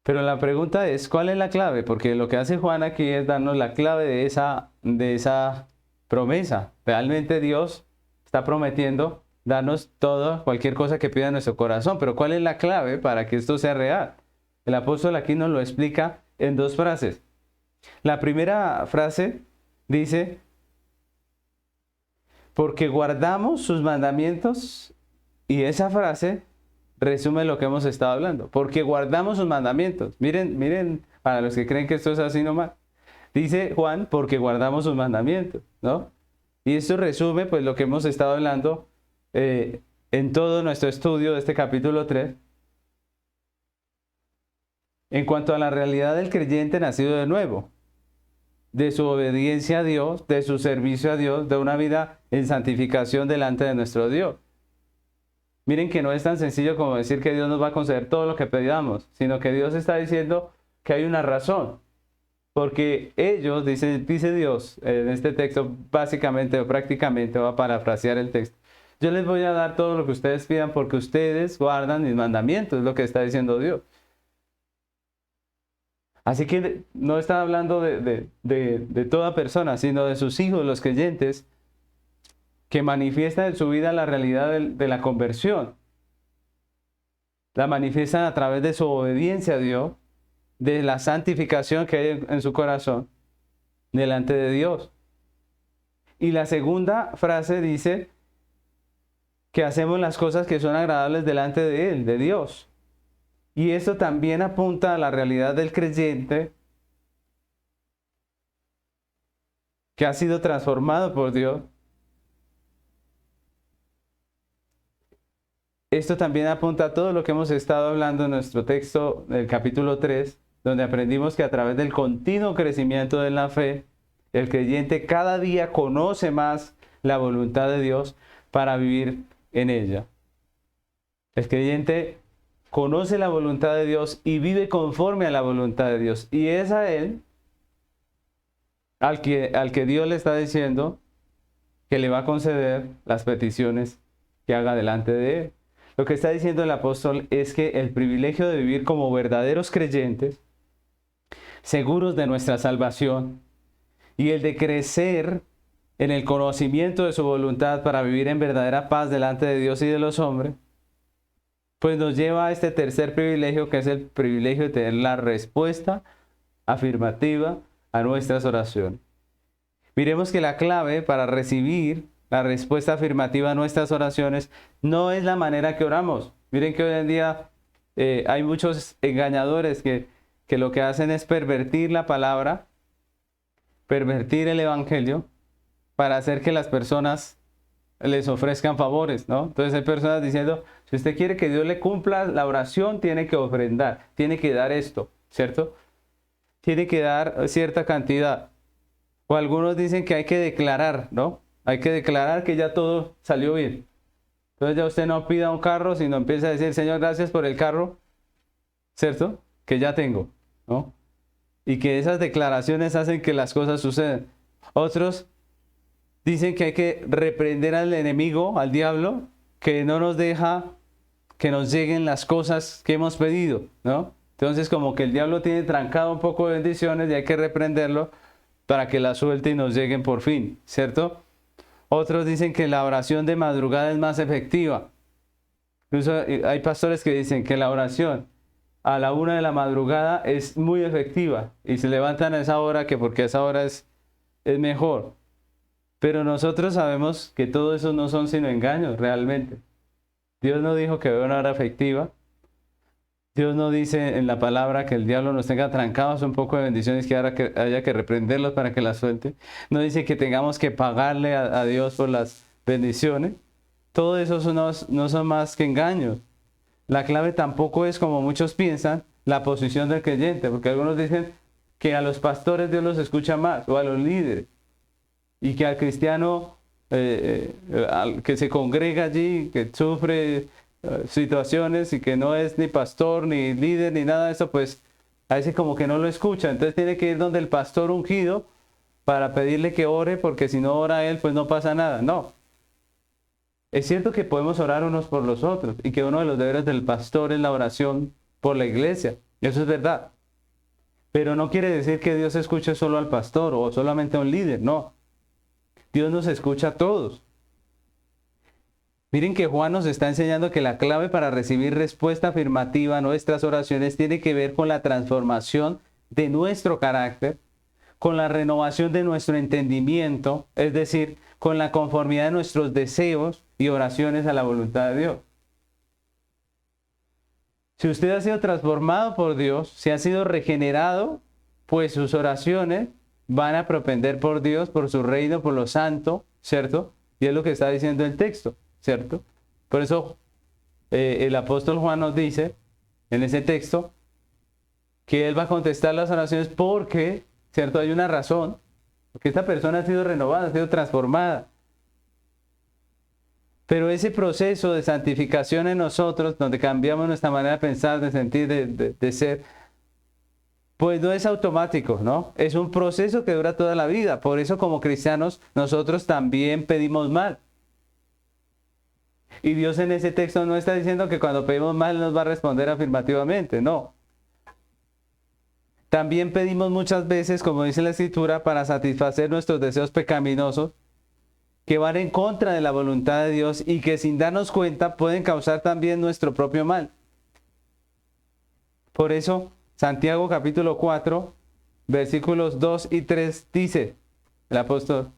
Speaker 1: Pero la pregunta es, ¿cuál es la clave? Porque lo que hace Juan aquí es darnos la clave de esa promesa. Realmente Dios está prometiendo darnos todo, cualquier cosa que pida en nuestro corazón. Pero ¿cuál es la clave para que esto sea real? El apóstol aquí nos lo explica en dos frases. La primera frase dice, porque guardamos sus mandamientos, y esa frase resume lo que hemos estado hablando, porque guardamos sus mandamientos. Miren, para los que creen que esto es así nomás, dice Juan, porque guardamos sus mandamientos, ¿no? Y esto resume pues lo que hemos estado hablando en todo nuestro estudio de este capítulo 3, en cuanto a la realidad del creyente nacido de nuevo, de su obediencia a Dios, de su servicio a Dios, de una vida en santificación delante de nuestro Dios. Miren que no es tan sencillo como decir que Dios nos va a conceder todo lo que pedamos, sino que Dios está diciendo que hay una razón. Porque ellos, dice Dios en este texto, básicamente o prácticamente, va a parafrasear el texto, yo les voy a dar todo lo que ustedes pidan porque ustedes guardan mis mandamientos, es lo que está diciendo Dios. Así que no está hablando de toda persona, sino de sus hijos, los creyentes, que manifiestan en su vida la realidad de la conversión. La manifiestan a través de su obediencia a Dios, de la santificación que hay en su corazón delante de Dios. Y la segunda frase dice que hacemos las cosas que son agradables delante de Él, de Dios. Y esto también apunta a la realidad del creyente que ha sido transformado por Dios. Esto también apunta a todo lo que hemos estado hablando en nuestro texto del capítulo 3, donde aprendimos que a través del continuo crecimiento de la fe, el creyente cada día conoce más la voluntad de Dios para vivir en ella. El creyente conoce la voluntad de Dios y vive conforme a la voluntad de Dios. Y es a Él al que Dios le está diciendo que le va a conceder las peticiones que haga delante de él. Lo que está diciendo el apóstol es que el privilegio de vivir como verdaderos creyentes, seguros de nuestra salvación, y el de crecer en el conocimiento de su voluntad para vivir en verdadera paz delante de Dios y de los hombres, pues nos lleva a este tercer privilegio, que es el privilegio de tener la respuesta afirmativa a nuestras oraciones. Miremos que la clave para recibir la respuesta afirmativa a nuestras oraciones no es la manera que oramos. Miren que hoy en día hay muchos engañadores que lo que hacen es pervertir la palabra, pervertir el evangelio para hacer que las personas les ofrezcan favores, ¿no? Entonces hay personas diciendo, si usted quiere que Dios le cumpla la oración, tiene que ofrendar, tiene que dar esto, ¿cierto? Tiene que dar cierta cantidad. O algunos dicen que hay que declarar, ¿no? Hay que declarar que ya todo salió bien. Entonces ya usted no pida un carro, sino empieza a decir, Señor, gracias por el carro, ¿cierto? Que ya tengo, ¿no? Y que esas declaraciones hacen que las cosas sucedan. Otros dicen que hay que reprender al enemigo, al diablo, que no nos deja que nos lleguen las cosas que hemos pedido, ¿no? Entonces como que el diablo tiene trancado un poco de bendiciones y hay que reprenderlo para que las suelte y nos lleguen por fin, ¿cierto? Otros dicen que la oración de madrugada es más efectiva. Incluso hay pastores que dicen que la oración a la 1 de la madrugada es muy efectiva y se levantan a esa hora que porque esa hora es mejor. Pero nosotros sabemos que todo eso no son sino engaños realmente. Dios no dijo que una hora efectiva. Dios no dice en la palabra que el diablo nos tenga trancados un poco de bendiciones que haya que reprenderlos para que las suelte. No dice que tengamos que pagarle a Dios por las bendiciones. Todo eso no son más que engaños. La clave tampoco es, como muchos piensan, la posición del creyente, porque algunos dicen que a los pastores Dios los escucha más, o a los líderes, y que al cristiano al que se congrega allí, que sufre situaciones y que no es ni pastor, ni líder, ni nada de eso, pues a veces como que no lo escucha. Entonces tiene que ir donde el pastor ungido para pedirle que ore, porque si no ora él, pues no pasa nada. No. Es cierto que podemos orar unos por los otros y que uno de los deberes del pastor es la oración por la iglesia. Eso es verdad. Pero no quiere decir que Dios escuche solo al pastor o solamente a un líder. No. Dios nos escucha a todos. Miren que Juan nos está enseñando que la clave para recibir respuesta afirmativa a nuestras oraciones tiene que ver con la transformación de nuestro carácter, con la renovación de nuestro entendimiento, es decir, con la conformidad de nuestros deseos y oraciones a la voluntad de Dios. Si usted ha sido transformado por Dios, si ha sido regenerado, pues sus oraciones van a propender por Dios, por su reino, por lo santo, ¿cierto? Y es lo que está diciendo el texto, ¿cierto? Por eso el apóstol Juan nos dice en ese texto que él va a contestar las oraciones porque, ¿cierto? Hay una razón, porque esta persona ha sido renovada, ha sido transformada. Pero ese proceso de santificación en nosotros, donde cambiamos nuestra manera de pensar, de sentir, de ser, pues no es automático, ¿no? Es un proceso que dura toda la vida. Por eso como cristianos nosotros también pedimos mal. Y Dios en ese texto no está diciendo que cuando pedimos mal nos va a responder afirmativamente, no. También pedimos muchas veces, como dice la Escritura, para satisfacer nuestros deseos pecaminosos, que van en contra de la voluntad de Dios y que sin darnos cuenta pueden causar también nuestro propio mal. Por eso, Santiago capítulo 4, versículos 2 y 3 dice, el apóstol,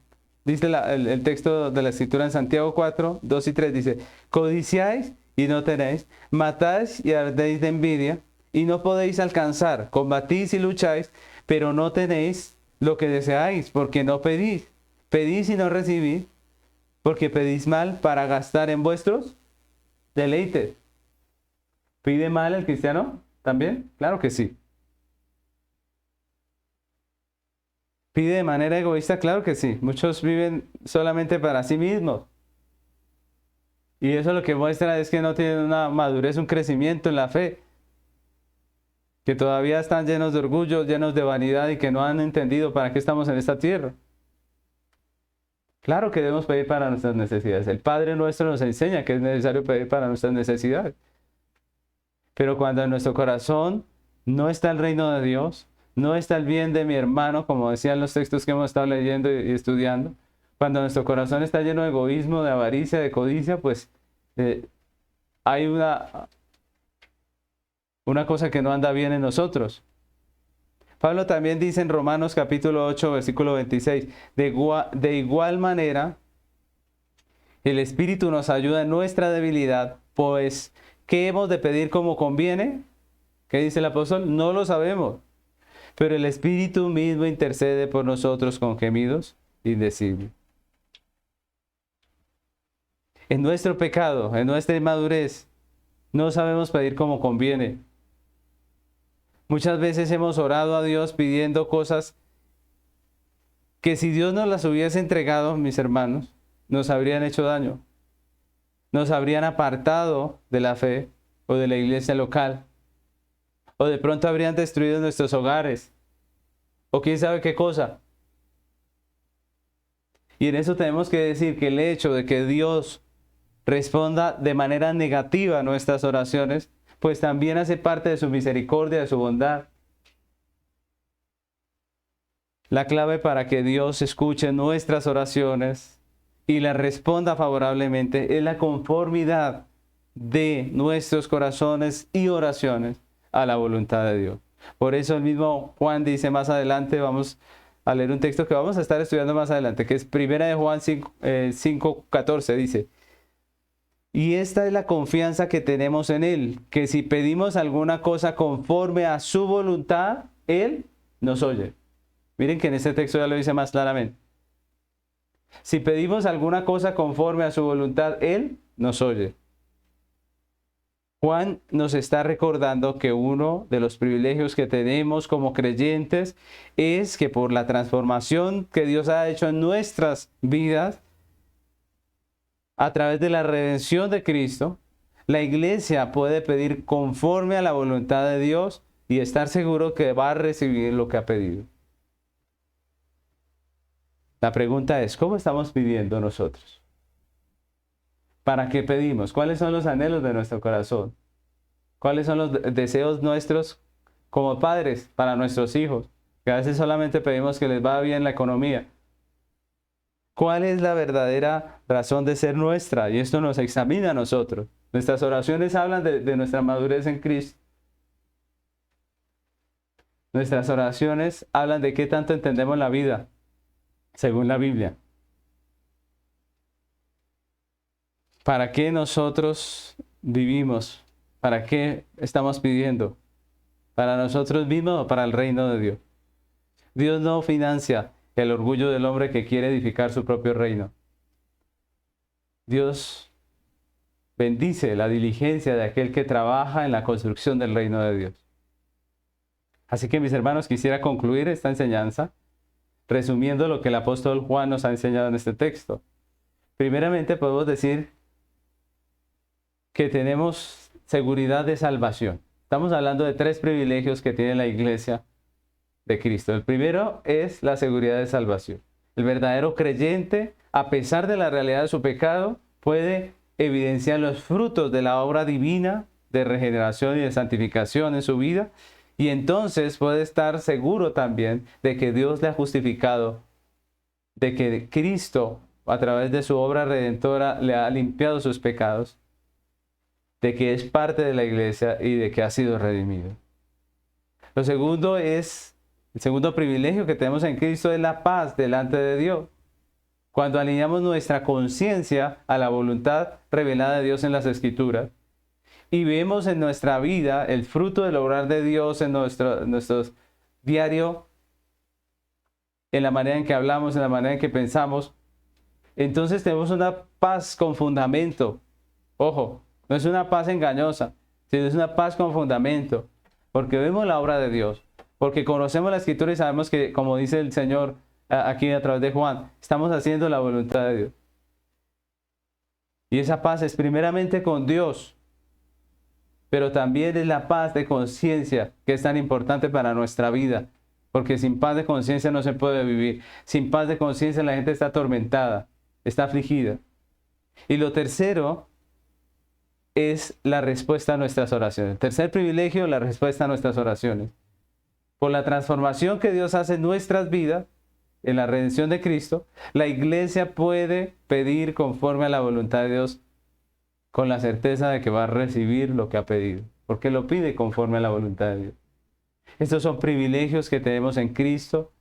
Speaker 1: dice el texto de la Escritura en Santiago 4, 2 y 3 dice, codiciáis y no tenéis, matáis y ardéis de envidia y no podéis alcanzar, combatís y lucháis, pero no tenéis lo que deseáis, porque no pedís. Pedís y no recibís, porque pedís mal para gastar en vuestros deleites. ¿Pide mal el cristiano también? Claro que sí. ¿Pide de manera egoísta? Claro que sí. Muchos viven solamente para sí mismos. Y eso lo que muestra es que no tienen una madurez, un crecimiento en la fe. que todavía están llenos de orgullo, llenos de vanidad y que no han entendido para qué estamos en esta tierra. Claro que debemos pedir para nuestras necesidades. El Padre nuestro nos enseña que es necesario pedir para nuestras necesidades. Pero cuando en nuestro corazón no está el reino de Dios, no está el bien de mi hermano, como decían los textos que hemos estado leyendo y estudiando, cuando nuestro corazón está lleno de egoísmo, de avaricia, de codicia, pues hay una cosa que no anda bien en nosotros. Pablo también dice en Romanos capítulo 8, versículo 26, de igual manera, el Espíritu nos ayuda en nuestra debilidad, pues, ¿qué hemos de pedir como conviene? ¿Qué dice el apóstol? No lo sabemos, pero el Espíritu mismo intercede por nosotros con gemidos indecibles. En nuestro pecado, en nuestra inmadurez, no sabemos pedir como conviene. Muchas veces hemos orado a Dios pidiendo cosas que si Dios nos las hubiese entregado, mis hermanos, nos habrían hecho daño. Nos habrían apartado de la fe o de la iglesia local. O de pronto habrían destruido nuestros hogares. O quién sabe qué cosa. Y en eso tenemos que decir que el hecho de que Dios responda de manera negativa a nuestras oraciones, pues también hace parte de su misericordia, de su bondad. La clave para que Dios escuche nuestras oraciones y las responda favorablemente es la conformidad de nuestros corazones y oraciones a la voluntad de Dios. Por eso el mismo Juan dice más adelante, vamos a leer un texto que vamos a estar estudiando más adelante, que es 1 Juan 5:14, dice: y esta es la confianza que tenemos en Él, que si pedimos alguna cosa conforme a su voluntad, Él nos oye. Miren que en este texto ya lo dice más claramente. Si pedimos alguna cosa conforme a su voluntad, Él nos oye. Juan nos está recordando que uno de los privilegios que tenemos como creyentes es que por la transformación que Dios ha hecho en nuestras vidas, a través de la redención de Cristo, la iglesia puede pedir conforme a la voluntad de Dios y estar seguro que va a recibir lo que ha pedido. La pregunta es, ¿cómo estamos pidiendo nosotros? ¿Para qué pedimos? ¿Cuáles son los anhelos de nuestro corazón? ¿Cuáles son los deseos nuestros como padres para nuestros hijos? Que a veces solamente pedimos que les vaya bien la economía. ¿Cuál es la verdadera razón de ser nuestra? Y esto nos examina a nosotros. Nuestras oraciones hablan de nuestra madurez en Cristo. Nuestras oraciones hablan de qué tanto entendemos la vida, según la Biblia. ¿Para qué nosotros vivimos? ¿Para qué estamos pidiendo? ¿Para nosotros mismos o para el reino de Dios? Dios no financia el orgullo del hombre que quiere edificar su propio reino. Dios bendice la diligencia de aquel que trabaja en la construcción del reino de Dios. Así que, mis hermanos, quisiera concluir esta enseñanza resumiendo lo que el apóstol Juan nos ha enseñado en este texto. Primeramente, podemos decir que tenemos seguridad de salvación. Estamos hablando de 3 privilegios que tiene la iglesia de Cristo. El primero es la seguridad de salvación. El verdadero creyente, a pesar de la realidad de su pecado, puede evidenciar los frutos de la obra divina de regeneración y de santificación en su vida, y entonces puede estar seguro también de que Dios le ha justificado, de que Cristo, a través de su obra redentora, le ha limpiado sus pecados, de que es parte de la iglesia y de que ha sido redimido. Lo segundo es, el segundo privilegio que tenemos en Cristo es la paz delante de Dios. Cuando alineamos nuestra conciencia a la voluntad revelada de Dios en las Escrituras y vemos en nuestra vida el fruto del obrar de Dios en nuestro diario, en la manera en que hablamos, en la manera en que pensamos, entonces tenemos una paz con fundamento. Ojo, no es una paz engañosa, sino es una paz con fundamento, porque vemos la obra de Dios, porque conocemos la Escritura y sabemos que, como dice el Señor aquí a través de Juan, estamos haciendo la voluntad de Dios. Y esa paz es primeramente con Dios. pero también es la paz de conciencia que es tan importante para nuestra vida, porque sin paz de conciencia no se puede vivir. Sin paz de conciencia la gente está atormentada, está afligida. Y lo tercero es la respuesta a nuestras oraciones. El tercer privilegio, la respuesta a nuestras oraciones. Por la transformación que Dios hace en nuestras vidas, en la redención de Cristo, la iglesia puede pedir conforme a la voluntad de Dios con la certeza de que va a recibir lo que ha pedido, porque lo pide conforme a la voluntad de Dios. Estos son privilegios que tenemos en Cristo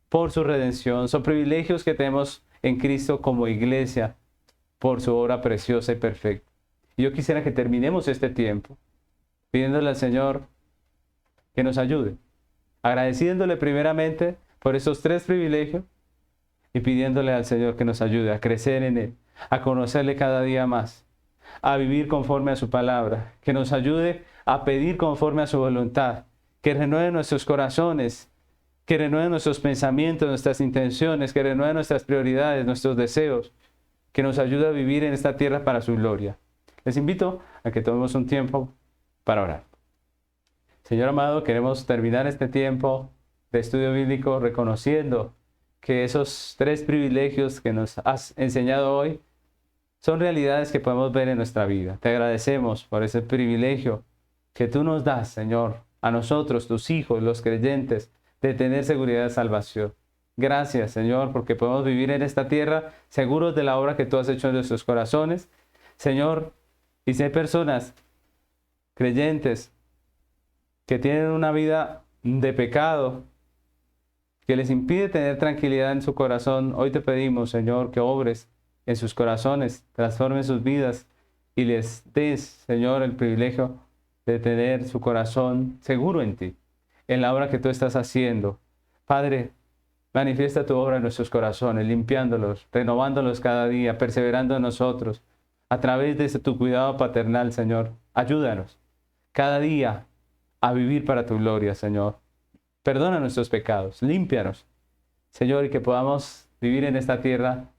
Speaker 1: por su redención, son privilegios que tenemos en Cristo como iglesia por su obra preciosa y perfecta. Y yo quisiera que terminemos este tiempo pidiéndole al Señor que nos ayude, agradeciéndole primeramente por esos tres privilegios y pidiéndole al Señor que nos ayude a crecer en Él, a conocerle cada día más, a vivir conforme a su palabra, que nos ayude a pedir conforme a su voluntad, que renueve nuestros corazones, que renueve nuestros pensamientos, nuestras intenciones, que renueve nuestras prioridades, nuestros deseos, que nos ayude a vivir en esta tierra para su gloria. Les invito a que tomemos un tiempo para orar. Señor amado, queremos terminar este tiempo de estudio bíblico reconociendo que esos tres privilegios que nos has enseñado hoy son realidades que podemos ver en nuestra vida. Te agradecemos por ese privilegio que tú nos das, Señor, a nosotros, tus hijos, los creyentes, de tener seguridad de salvación. Gracias, Señor, porque podemos vivir en esta tierra seguros de la obra que tú has hecho en nuestros corazones. Señor, y si hay personas creyentes que tienen una vida de pecado, que les impide tener tranquilidad en su corazón, hoy te pedimos, Señor, que obres en sus corazones, transformes sus vidas y les des, Señor, el privilegio de tener su corazón seguro en ti, en la obra que tú estás haciendo. Padre, manifiesta tu obra en nuestros corazones, limpiándolos, renovándolos cada día, perseverando en nosotros, a través de tu cuidado paternal, Señor. Ayúdanos cada día a vivir para tu gloria, Señor. Perdona nuestros pecados, límpianos, Señor, y que podamos vivir en esta tierra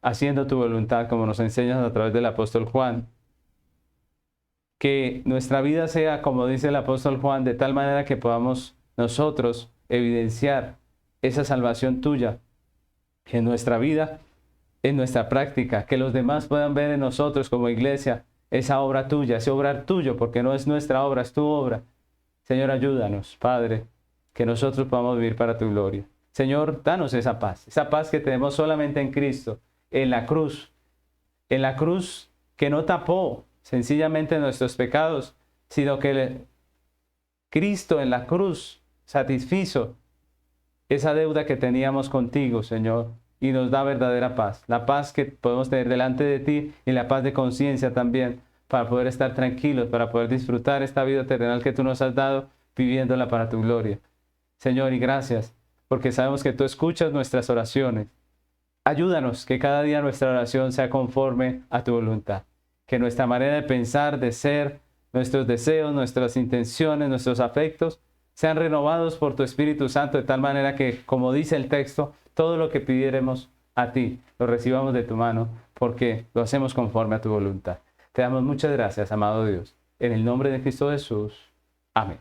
Speaker 1: haciendo tu voluntad, como nos enseñas a través del apóstol Juan. Que nuestra vida sea, como dice el apóstol Juan, de tal manera que podamos nosotros evidenciar esa salvación tuya en nuestra vida, en nuestra práctica, que los demás puedan ver en nosotros como iglesia esa obra tuya, ese obrar tuyo, porque no es nuestra obra, es tu obra. Señor, ayúdanos, Padre, que nosotros podamos vivir para tu gloria. Señor, danos esa paz que tenemos solamente en Cristo, en la cruz que no tapó sencillamente nuestros pecados, sino que Cristo en la cruz satisfizo esa deuda que teníamos contigo, Señor, y nos da verdadera paz. La paz que podemos tener delante de ti y la paz de conciencia también, para poder estar tranquilos, para poder disfrutar esta vida terrenal que tú nos has dado, viviéndola para tu gloria. Señor, y gracias, porque sabemos que tú escuchas nuestras oraciones. Ayúdanos que cada día nuestra oración sea conforme a tu voluntad. Que nuestra manera de pensar, de ser, nuestros deseos, nuestras intenciones, nuestros afectos, sean renovados por tu Espíritu Santo de tal manera que, como dice el texto, todo lo que pidiéremos a ti, lo recibamos de tu mano, porque lo hacemos conforme a tu voluntad. Te damos muchas gracias, amado Dios. En el nombre de Cristo Jesús. Amén.